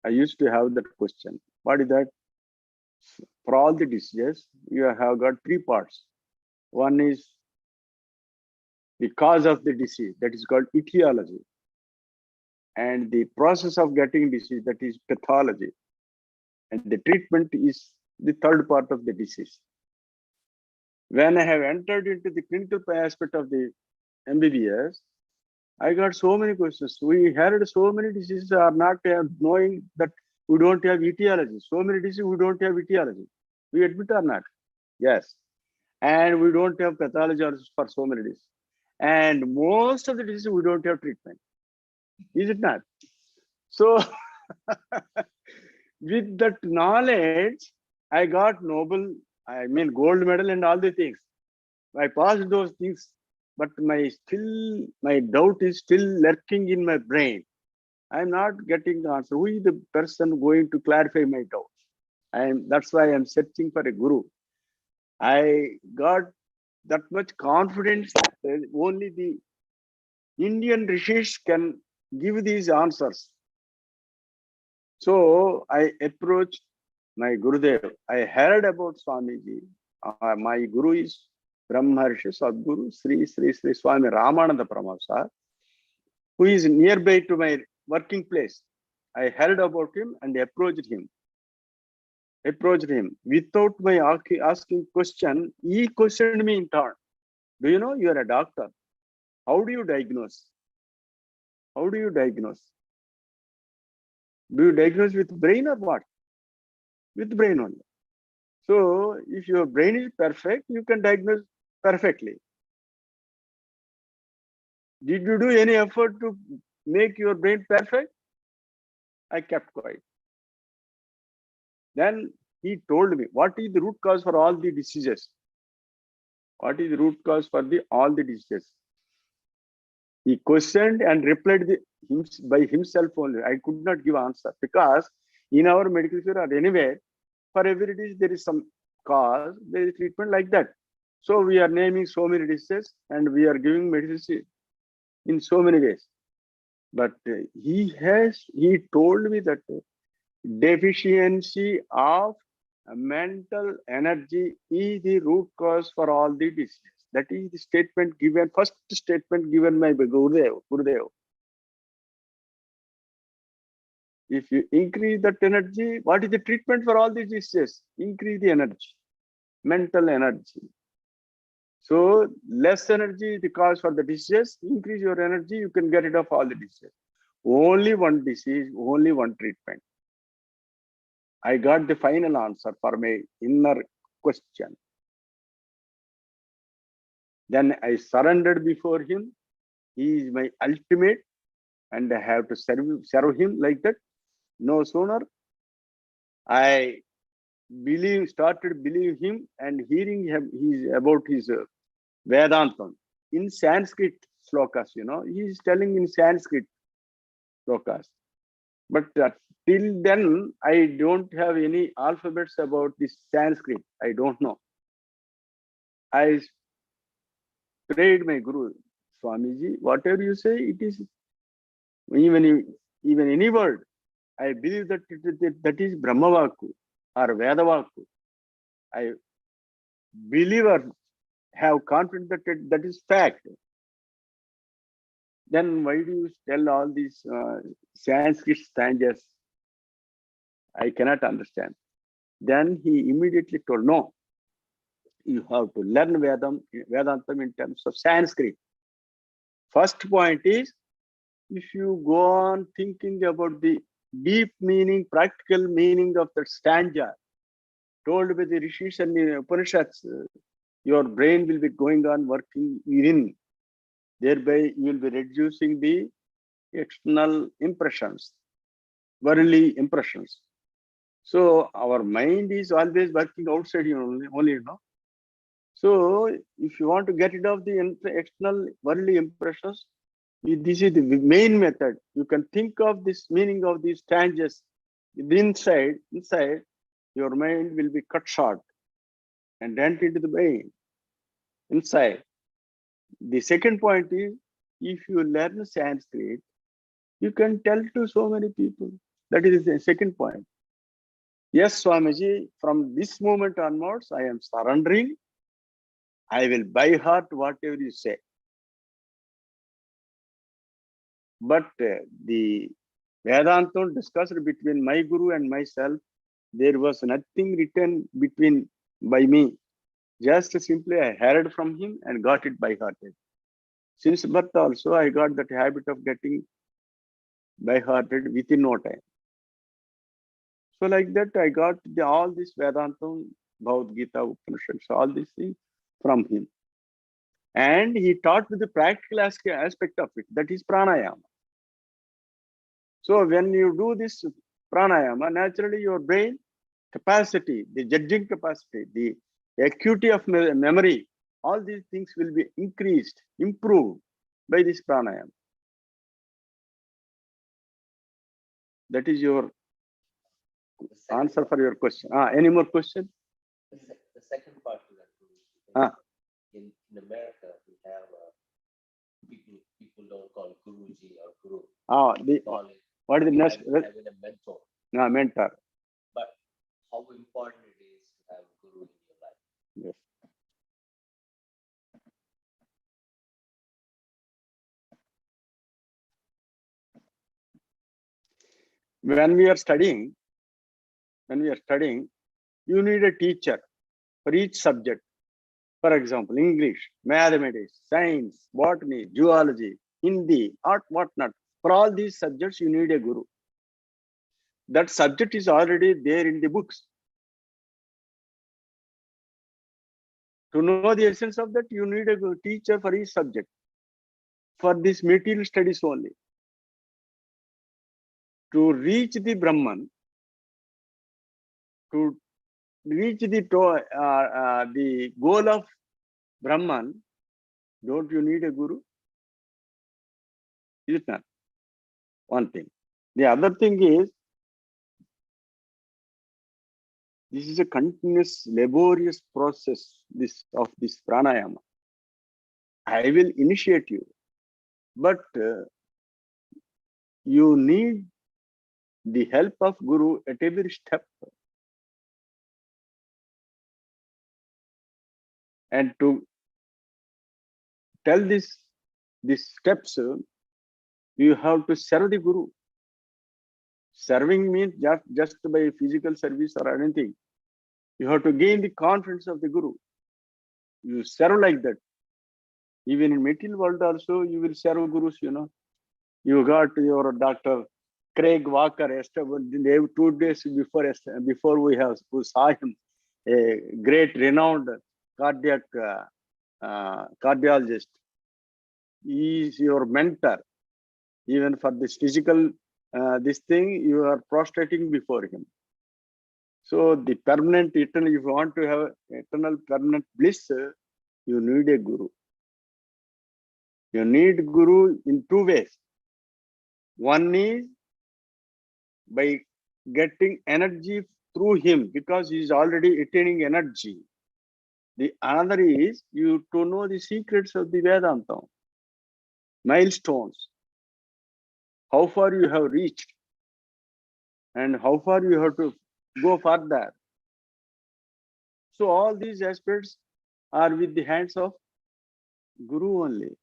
I used to have that question. What is that? For all the diseases, you have got three parts. One is the cause of the disease, that is called etiology. And the process of getting disease, that is pathology. And the treatment is the third part of the disease. When I have entered into the clinical aspect of the MBBS, I got so many questions. We heard so many diseases are not knowing that we don't have etiology. So many diseases we don't have etiology. We admit or not? Yes. And we don't have pathology for so many diseases. And most of the diseases we don't have treatment. Is it not? So with that knowledge, I got gold medal and all the things. I passed those things, but my doubt is still lurking in my brain. I'm not getting the answer. Who is the person going to clarify my doubts? That's why I'm searching for a guru. I got that much confidence that only the Indian rishis can give these answers. So I approached my Gurudev. I heard about Swamiji. My Guru is Brahmarshi Sadguru Sri Swami Ramananda Paramahamsa, who is nearby to my working place. I heard about him and approached him. Without my asking question. He questioned me in turn. Do you know you are a doctor? How do you diagnose? How do you diagnose? Do you diagnose with brain or what? With brain only. So if your brain is perfect, you can diagnose perfectly. Did you do any effort to make your brain perfect? I kept quiet. Then he told me, what is the root cause for all the diseases? What is the root cause for all the diseases? He questioned and replied by himself only. I could not give answer because in our medical field or anywhere, for every disease there is some cause, there is treatment like that. So we are naming so many diseases and we are giving medicine in so many ways. But he told me that deficiency of mental energy is the root cause for all the diseases. That is the statement given, first statement given by Gurudev. If you increase that energy, what is the treatment for all these diseases? Increase the energy, mental energy. So less energy is the cause for the disease. Increase your energy, you can get rid of all the diseases. Only one disease, only one treatment. I got the final answer for my inner question. Then I surrendered before him. He is my ultimate and I have to serve him like that. No sooner I started believing him and hearing him about his Vedantam in Sanskrit slokas, he is telling in Sanskrit slokas. But till then, I don't have any alphabets about this Sanskrit. I don't know. I prayed my Guru, Swamiji, whatever you say, it is even any word. I believe that that is Brahmavaku or Vedavaku. I believe or have confidence that that is fact. Then why do you tell all these Sanskrit stanzas? I cannot understand. Then he immediately told, no, you have to learn Vedantam in terms of Sanskrit. First point is, if you go on thinking about the deep meaning, practical meaning of the stanza told by the Rishis and the Upanishads, your brain will be going on working within. Thereby, you will be reducing the external impressions, worldly impressions. So our mind is always working outside only, So if you want to get rid of the external worldly impressions, this is the main method. You can think of this meaning of these stanzas. Inside, your mind will be cut short and rent into the brain inside. The second point is, if you learn Sanskrit, you can tell to so many people. That is the second point. Yes, Swamiji, from this moment onwards, I am surrendering. I will by heart whatever you say. But the Vedantam discussed between my Guru and myself, there was nothing written between by me. Just simply I heard from him and got it by hearted. Since birth also, I got that habit of getting by hearted within no time. So like that, I got all this Vedantam, Bhagavad Gita, Upanishads, all these things from him. And he taught with the practical aspect of it, that is pranayama. So when you do this pranayama, naturally your brain capacity, the judging capacity, the acuity of memory, all these things will be increased, improved by this pranayama. That is your answer for your question. Any more question? The second part of that, Ah. in America, we have people don't call Guruji or Guru. What is the next? Having a mentor. Mentor. But how important it is to have a Guru in your life. Yes. When we are studying, you need a teacher for each subject. For example, English, mathematics, science, botany, zoology, Hindi, art, whatnot. For all these subjects, you need a guru. That subject is already there in the books. To know the essence of that, you need a teacher for each subject. For this material studies only. To reach the Brahman, to reach the goal of Brahman, don't you need a guru? Is it not? One thing. The other thing is, this is a continuous, laborious process of this pranayama. I will initiate you, but you need the help of Guru at every step. And to tell these steps, you have to serve the Guru. Serving means just by physical service or anything. You have to gain the confidence of the Guru. You serve like that. Even in material world also, you will serve Gurus, You got your Dr. Craig Walker yesterday, 2 days before we saw him, a great renowned cardiologist. He is your mentor. Even for this physical, this thing, you are prostrating before him. So the permanent, eternal, if you want to have eternal permanent bliss, you need a Guru. You need Guru in 2 ways. One is by getting energy through him, because he is already attaining energy. The other is you to know the secrets of the Vedanta, milestones, how far you have reached and how far you have to go further. So all these aspects are with the hands of Guru only.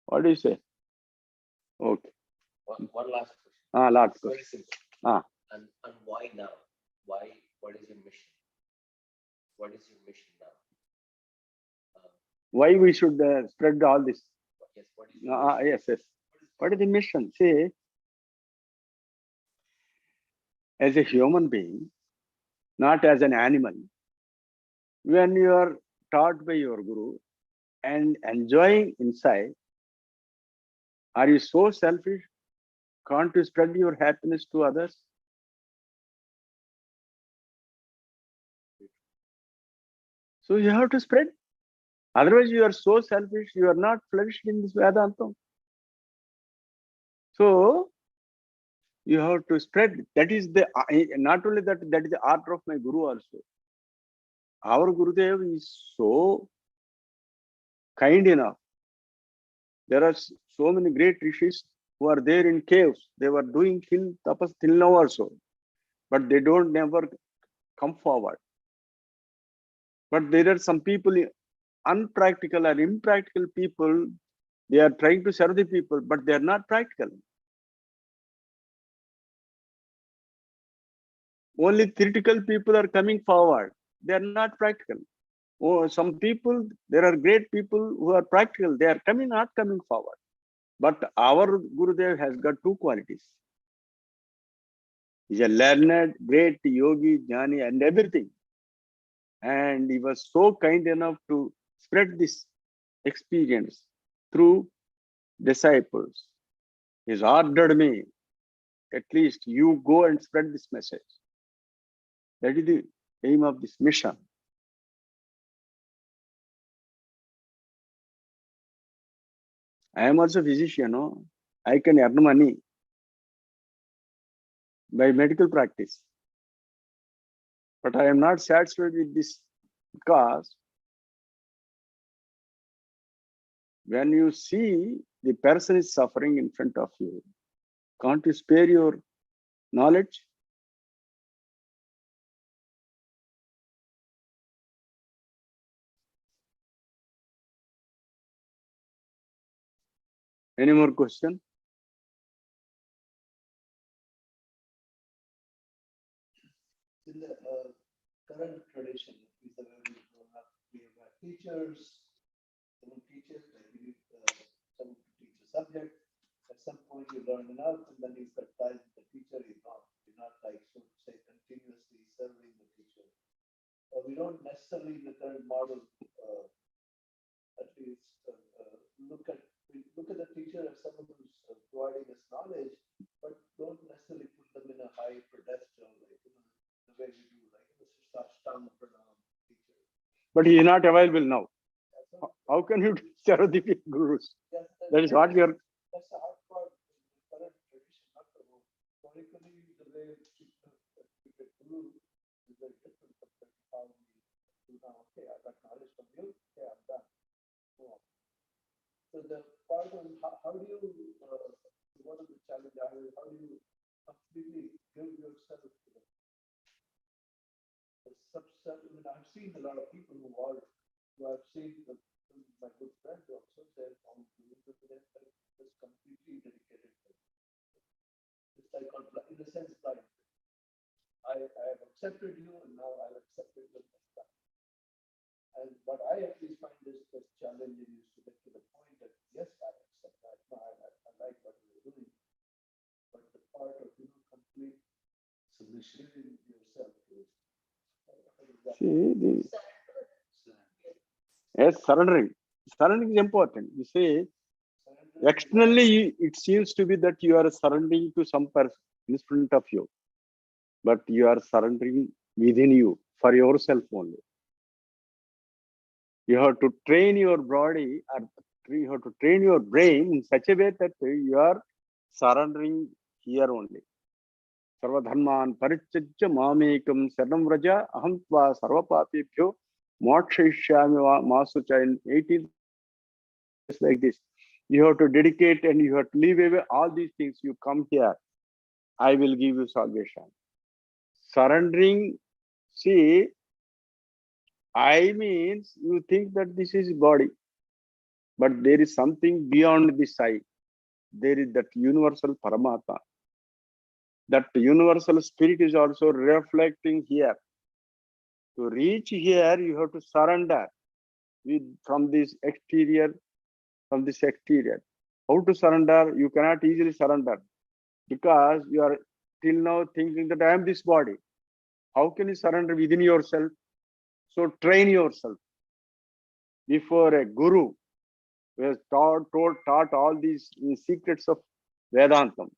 What do you say? Okay. One last question. Last It's very question. simple. And why now? Why? What is your mission? What is your mission now? Why we should spread all this? Yes. What is your mission? Yes. What is the mission? See, as a human being, not as an animal, when you are taught by your Guru and enjoying inside, are you so selfish? Can't you spread your happiness to others? So you have to spread. Otherwise, you are so selfish, you are not flourished in this Vedantam. So you have to spread. That is the, not only that, that is the art of my Guru also. Our Gurudev is so kind enough. There are so many great rishis who are there in caves. They were doing till tapas till now also, but they don't never come forward. But there are some people, unpractical or impractical people, they are trying to serve the people, but they are not practical. Only theoretical people are coming forward. They are not practical. Oh, some people, there are great people who are practical. They are coming, not coming forward. But our Gurudev has got two qualities. He's a learned, great yogi, jnani, and everything. And he was so kind enough to spread this experience through disciples. He's ordered me, at least you go and spread this message. That is the aim of this mission. I am also a physician, no? I can earn money by medical practice. But I am not satisfied with this because when you see the person is suffering in front of you, can't you spare your knowledge? Any more question? In the current tradition, is the way we've grown up, we have had teachers, some teachers, like you need someone to teach a subject. At some point, you learn enough, and then you cut ties with the teacher. You're not like, so to say, continuously serving the teacher. We don't necessarily in the current model, at least, look at the teacher as someone who's providing us knowledge, but don't necessarily put them in a high pedestal, like the way we do, like this is Ashtanga Pranam teacher. But he is not available now. How can you serve the gurus? That is what you are. That's the hard part in the current tradition, not the whole. Historically, the way we get guru is very different compared to how we do now. Okay, I got knowledge from you. Okay, I'm done. Go on. So the part on how do you, one of the challenges, how do you completely give yourself to the subset? I mean, I've seen a lot of people who I've seen my good friends also say, they're just completely dedicated. It's like in a sense, like I have accepted you, and now I've accepted you. And what I at least find is the challenging is to get to the point that yes, I accept that. No, I like what you're doing, but the part of complete submission yourself is. See, yes, surrendering. Surrendering is important. You say, externally, it seems to be that you are surrendering to some person in front of you, but you are surrendering within you for yourself only. You have to train your body, or you have to train your brain in such a way that you are surrendering here only. Sarvadharman parityajya mamekam saranam vraja aham tva sarvapapebhyo mokshayishyami masucha. In 18 like this, you have to dedicate and you have to leave away all these things. You come here, I will give you salvation. Surrendering, see, I means you think that this is body, but there is something beyond this I. There is that universal Paramatma. That universal spirit is also reflecting here. To reach here, you have to surrender from this exterior. How to surrender? You cannot easily surrender because you are till now thinking that I am this body. How can you surrender within yourself? So train yourself before a guru who has taught all these secrets of Vedantam.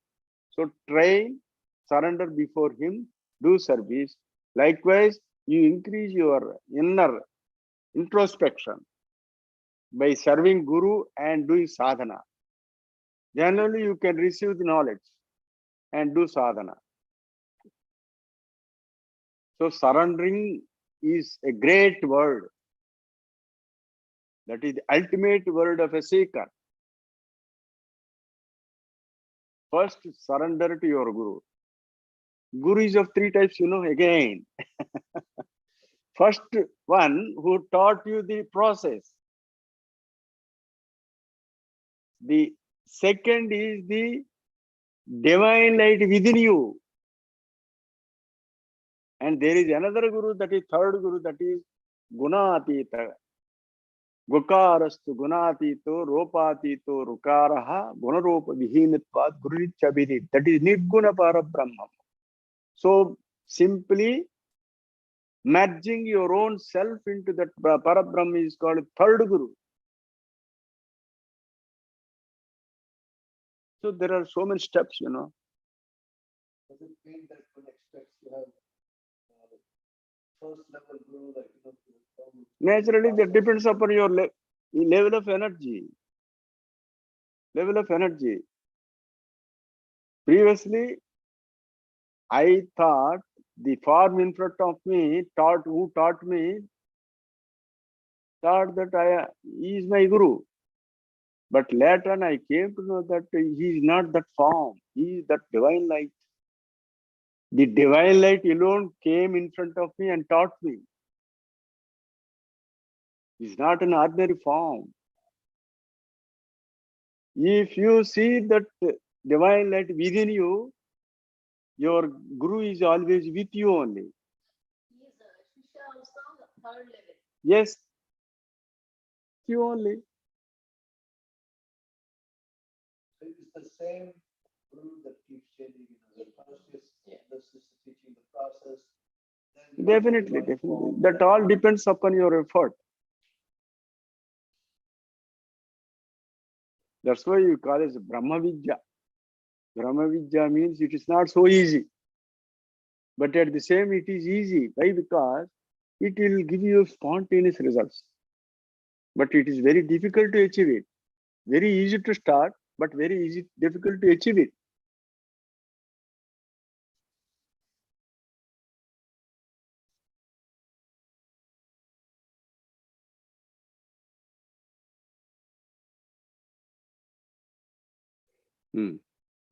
So train, surrender before him, do service. Likewise, you increase your inner introspection, by serving Guru and doing sadhana. Then only you can receive the knowledge and do sadhana. So surrendering is a great word. That is the ultimate word of a seeker. First, surrender to your Guru. Guru is of three types, again. First one who taught you the process. The second is the divine light within you. And there is another Guru, that is third Guru, that is Gunatita. Gokarastu Gunatito, Ropatito, Rukaraha, Gunaropa Vihinatvat, Gurichabiri. That is Nirguna Parabrahma. So simply merging your own self into that Parabrahma is called third Guru. So there are so many steps, Does it mean that one expects to have first level Guru, like, Naturally, that depends upon your level of energy. Level of energy. Previously, I thought the form in front of me thought that he is my Guru. But later on, I came to know that he is not that form. He is that divine light. The divine light alone came in front of me and taught me. He is not an ordinary form. If you see that divine light within you, your Guru is always with you only. Yes, you only. So it's the same Guru that keeps changing. First is teaching the process. Then Definitely. That all depends upon your effort. That's why you call it Brahma Vidya. Brahma Vidya means it is not so easy. But at the same, it is easy. Why? Because it will give you spontaneous results. But it is very difficult to achieve it. Very easy to start, but very difficult to achieve it.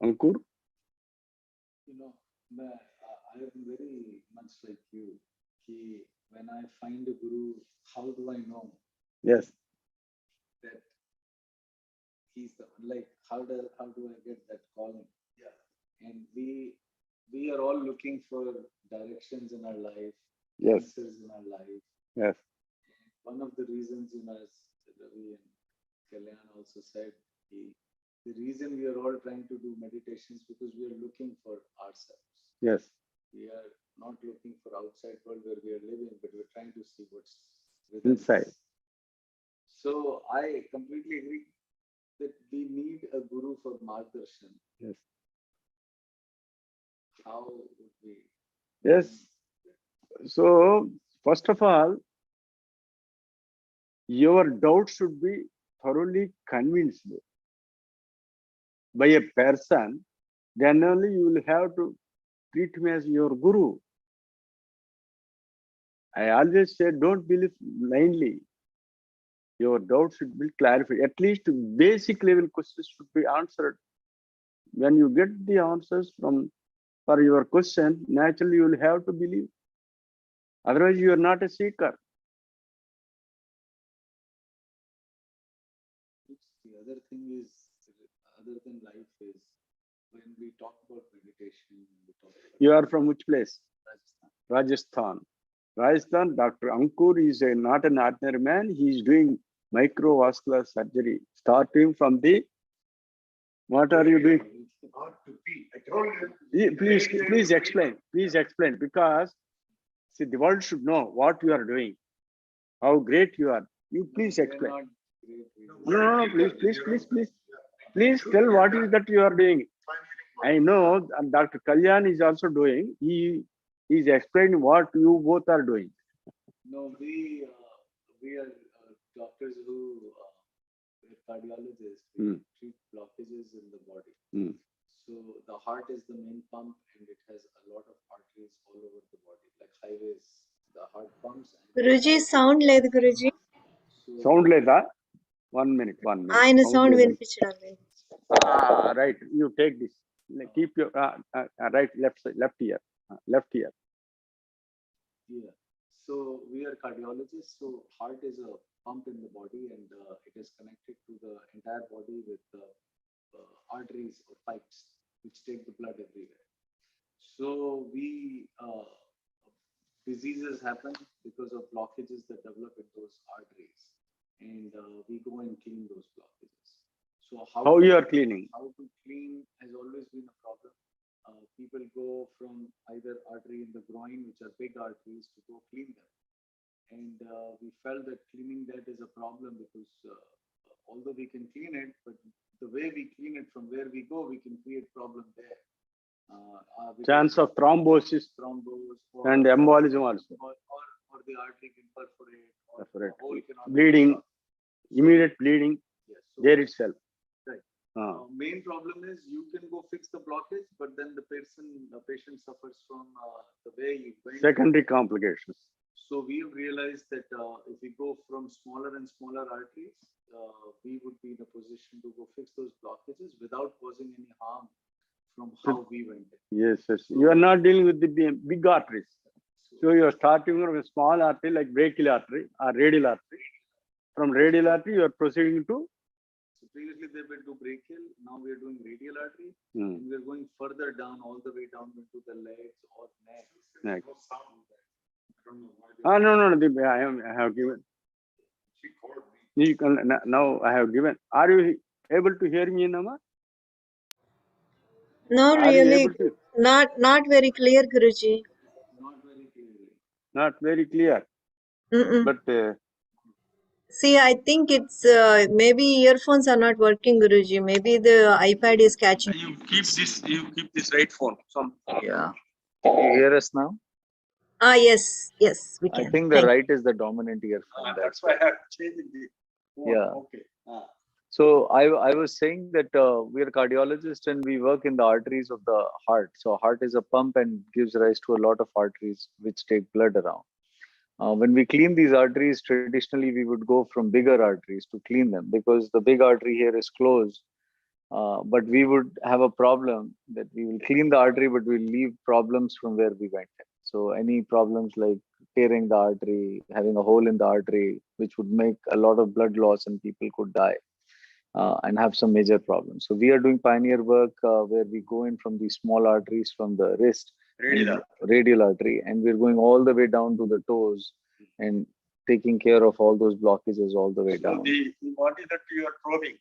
Ankur? I am very much like you. When I find a Guru, how do I know? Yes. That he's the like how do I get that calling? Yeah. And we are all looking for directions in our life, Yes. answers in our life. Yes. And one of the reasons, as Ravi and Kalyan also said, the reason we are all trying to do meditations because we are looking for ourselves. Yes. We are not looking for outside world where we are living, but we're trying to see what's inside. So I completely agree that we need a Guru for Margdarshan. Yes. How would we? Yes. So, first of all, your doubt should be thoroughly convinced by a person. Then only you will have to treat me as your Guru. I always say, don't believe blindly. Your doubts should be clarified. At least basic level questions should be answered. When you get the answers for your question, naturally you will have to believe. Otherwise, you are not a seeker. The other thing is, other than life, is when we talk about meditation. You are from which place? Rajasthan. Rajasthan, Dr. Ankur is not an ordinary man. He is doing microvascular surgery, starting from the. What are you doing? Not to be. I told you. Please explain. Please explain, because see, the world should know what you are doing, how great you are. You please explain. No, please tell what is that you are doing. I know Dr. Kalyan is also doing. He is explaining what you both are doing. No, we we are doctors who we're cardiologists. We Mm. treat blockages in the body. Mm. So the heart is the main pump, and it has a lot of arteries all over the body, like highways. The heart pumps. And Guruji sound లేదు Guruji. so Sound లేదా? 1 minute. ఆయన Sound sound లేదా? వినిపించడం లేదు. Right. You take this. Keep your right, left side, left ear. Left ear. yeah. So we are cardiologists. So heart is a pump in the body, and it is connected to the entire body with arteries or pipes, which take the blood everywhere. So we diseases happen because of blockages that develop in those arteries, and we go and clean those blockages. So How you are cleaning? How to clean has always been a problem. People go from either artery in the groin, which are big arteries, to go clean them. And we felt that cleaning that is a problem because although we can clean it, but the way we clean it from where we go, we can create problem there. Chance of thrombosis or, and embolism also. Or the artery can perforate. Or Perforate. the hole cannot Bleeding, be stopped. immediate bleeding Yes. So, there itself. right. Ah. Main problem is you can go fix the blockage, but then the patient suffers from the way you went. Secondary complications. So we have realized that if we go from smaller and smaller arteries, we would be in a position to go fix those blockages without causing any harm from how we went in. Yes. You are not dealing with the big arteries. So you are starting from a small artery like brachial artery or radial artery. From radial artery, you are proceeding to. So previously they went to brachial, now we are doing radial artery, Hmm. and we are going further down, all the way down into the legs or neck. Neck. No sound in that. I don't know why. No. I have given. She called me. You can, now I have given. Are you able to hear me, Nama? No, Are you really, able to? not very clear, Guruji. Not very clearly. Not very clear. Mm-mm. But See, I think it's maybe earphones are not working, Guruji. Maybe the iPad is catching. you keep this right phone. Yeah. Can you hear us now? Yes, we I can. think the Thank right is the dominant earphone. That's why I have changed the phone. Yeah. Okay. So I was saying that we are cardiologists and we work in the arteries of the heart. So heart is a pump and gives rise to a lot of arteries which take blood around. When we clean these arteries, traditionally we would go from bigger arteries to clean them because the big artery here is closed. But we would have a problem that we will clean the artery, but we'll leave problems from where we went. So any problems like tearing the artery, having a hole in the artery, which would make a lot of blood loss and people could die and have some major problems. So we are doing pioneer work where we go in from these small arteries from the wrist, radial artery, and we're going all the way down to the toes and taking care of all those blockages all the way down. What is that you are probing?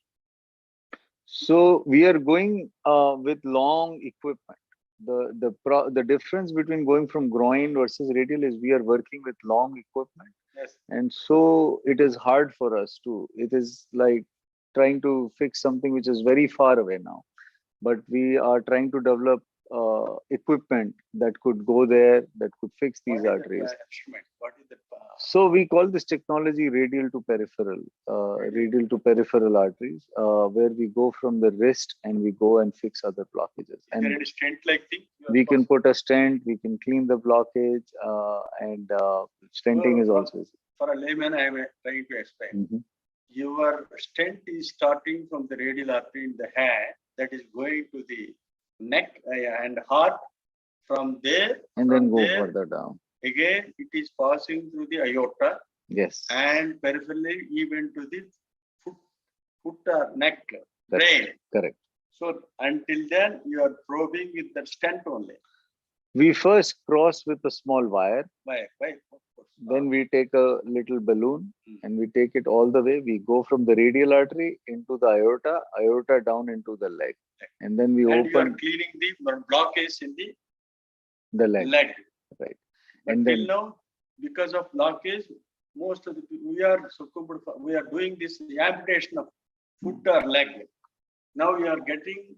So we are going with long equipment. The difference between going from groin versus radial is we are working with long equipment. Yes. And so it is hard for us to, it is like trying to fix something which is very far away now. But we are trying to develop equipment that could go there, that could fix these arteries. Instrument? What is that? So we call this technology radial to peripheral arteries, where we go from the wrist and we go and fix other blockages. Is there any stent-like thing? We can put a stent, we can clean the blockage, and stenting is also. For a layman, I am trying to explain. Mm-hmm. Your stent is starting from the radial artery in the hand, that is going to the neck and heart. From there, and then go further down. Again, it is passing through the aorta. Yes. And peripherally, even to the foot or neck, brain. Correct. So until then, you are probing with the stent only. We first cross with a small wire. Why? Then we take a little balloon and we take it all the way. We go from the radial artery into the aorta down into the leg. And then we open. You are cleaning the blockage in the leg. Right. But and till then now, because of blockage, most of the people, we are doing this amputation of foot or leg. Now we are getting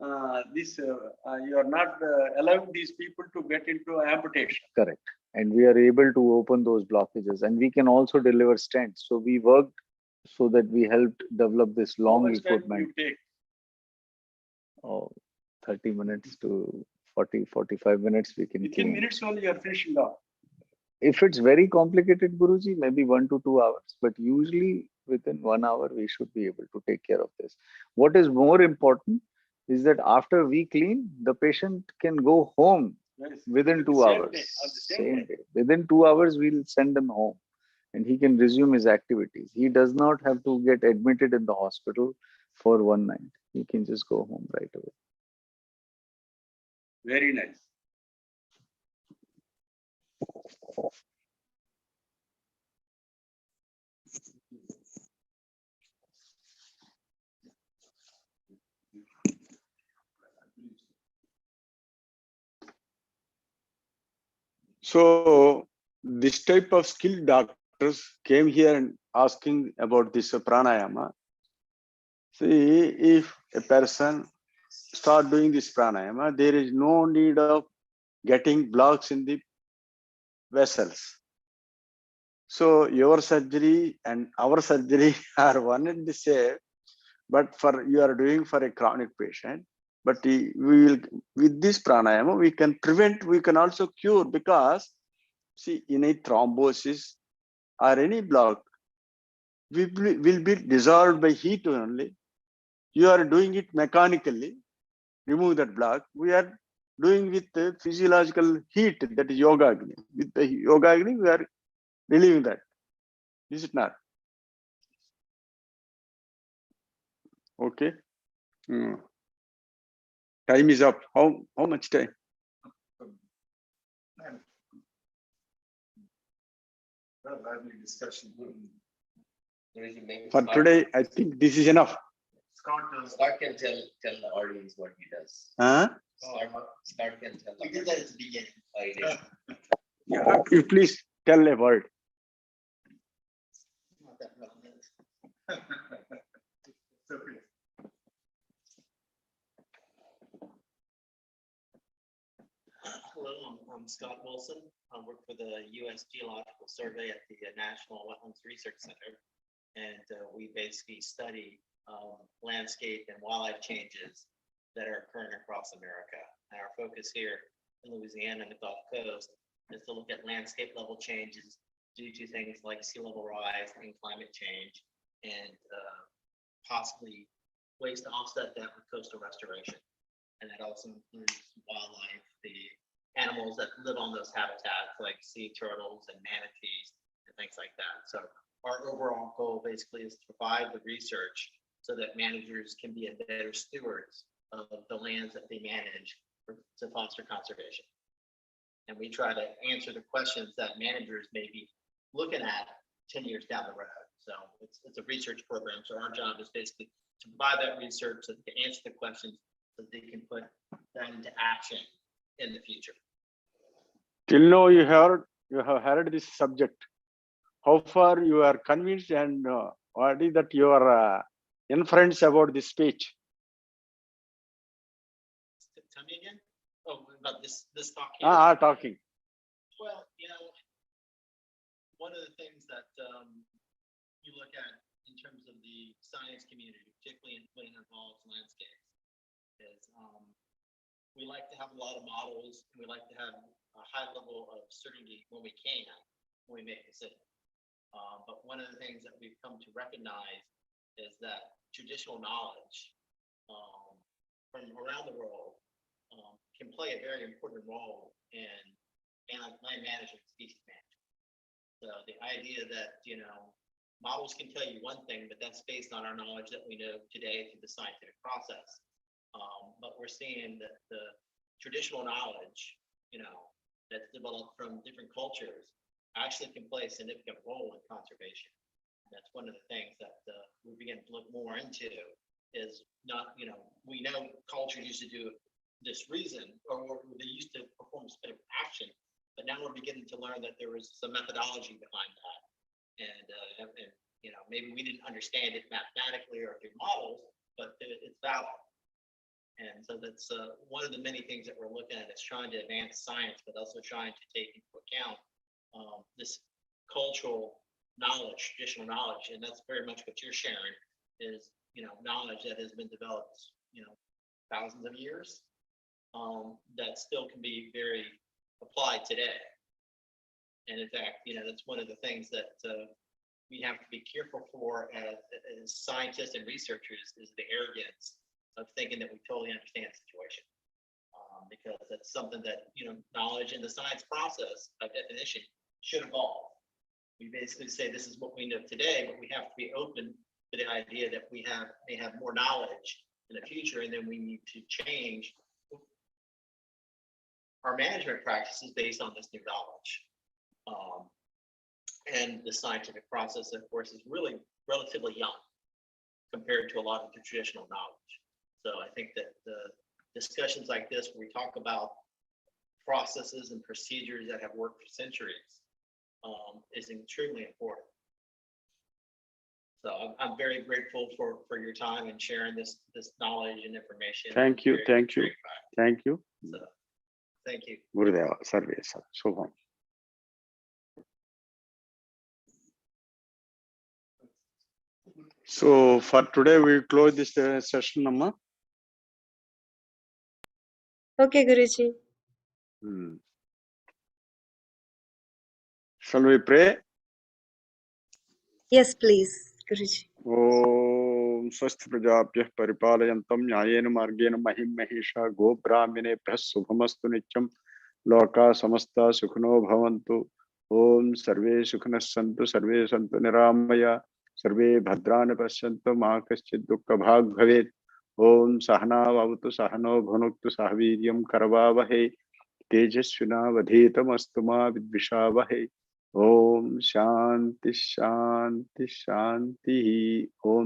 you are not allowing these people to get into amputation. Correct. And we are able to open those blockages, and we can also deliver stents. So we worked so that we helped develop this How long much time equipment. you take? 30 minutes to 40, 45 minutes we can Within clean. minutes only you are finishing off. If it's very complicated, Guruji, maybe 1 to 2 hours, but usually within 1 hour, we should be able to take care of this. What is more important is that after we clean, the patient can go home Yes. within 2 Same hours. day, on the same Same day. day. Within 2 hours, we'll send him home and he can resume his activities. He does not have to get admitted in the hospital for one night. He can just go home right away. Very nice. So this type of skilled doctors came here and asking about this pranayama. See, if a person start doing this pranayama, there is no need of getting blocks in the vessels. So your surgery and our surgery are one and the same, but for you are doing for a chronic patient. But we will, with this pranayama, we can prevent, we can also cure, because see, in a thrombosis or any block will be dissolved by heat only. You are doing it mechanically, remove that block. We are doing with the physiological heat, that is yoga agni. With the yoga agni, we are relieving that. Is it not? Okay. Time is up. How much time? Lively discussion. Guruji, maybe For Scott- today, I think this is enough. Scott can tell the audience what he does. Huh? Scott can tell. We did that at the beginning. Oh, he did. Yeah, you please tell a word. Not that relevant. It's okay. Hello, I'm Scott Wilson. I work for the U.S. Geological Survey at the National Wetlands Research Center. And we basically study landscape and wildlife changes that are occurring across America. And our focus here in Louisiana and the Gulf Coast is to look at landscape level changes due to things like sea level rise and climate change, and possibly ways to offset that with coastal restoration. And that also includes wildlife, the animals that live on those habitats, like sea turtles and manatees and things like that. So our overall goal basically is to provide the research so that managers can be a better stewards of the lands that they manage to foster conservation. And we try to answer the questions that managers may be looking at 10 years down the road. So it's a research program. So our job is basically to provide that research so to answer the questions so they can put that into action in the future. Till now, you have heard this subject. How far you are convinced, and what is that your inference about this speech? Tell me again. Oh, about this talk here. Talking. Well, one of the things that you look at in terms of the science community, particularly when it involves landscapes, is we like to have a lot of models, and we like to have a high level of certainty when we make decisions. But one of the things that we've come to recognize is that traditional knowledge from around the world can play a very important role in land management, species management. So the idea that, models can tell you one thing, but that's based on our knowledge that we know today through the scientific process. But we're seeing that the traditional knowledge, that's developed from different cultures actually can play a significant role in conservation. And that's one of the things that we begin to look more into is not, we know culture used to do this reason, or they used to perform a specific action, but now we're beginning to learn that there was some methodology behind that. And maybe we didn't understand it mathematically or through models, but it's valid. And so that's one of the many things that we're looking at is trying to advance science, but also trying to take into account this cultural knowledge, traditional knowledge, and that's very much what you're sharing is, knowledge that has been developed, thousands of years, that still can be very applied today. And in fact, that's one of the things that we have to be careful for as scientists and researchers is the arrogance of thinking that we totally understand the situation. Because that's something that, knowledge in the science process by definition should evolve. We basically say this is what we know today, but we have to be open to the idea that we may have more knowledge in the future, and then we need to change our management practices based on this new knowledge. And the scientific process, of course, is really relatively young compared to a lot of the traditional knowledge. So I think that the discussions like this, where we talk about processes and procedures that have worked for centuries, is extremely important. So I'm very grateful for your time and sharing this knowledge and information. Thank you, thank you, thank you. So, thank you. Gurudeva, Sarve, Shubham. So for today, we close this session, Amma. Okay, Guruji. Shall we pray? Yes, please, Guruji. Om Swasti Prajapyah Paripalayantam Nyayena Margena Mahim Mahisha Go Brahminebhyah Shubhamastu Nityam Loka Samasta Sukhno Bhavantu Om Sarve Sukhanas Santu Sarve Santu Niramaya Sarve Bhadrani Pashyantu Ma Kaschid Dukkha Bhag Bhavet Om Sahana Vavatu Sahano Bhunuktu Sahviryam Karavavahe Tejasvina Vadhetam Astuma Vidvishavahe Om Shanti Shanti Shanti Om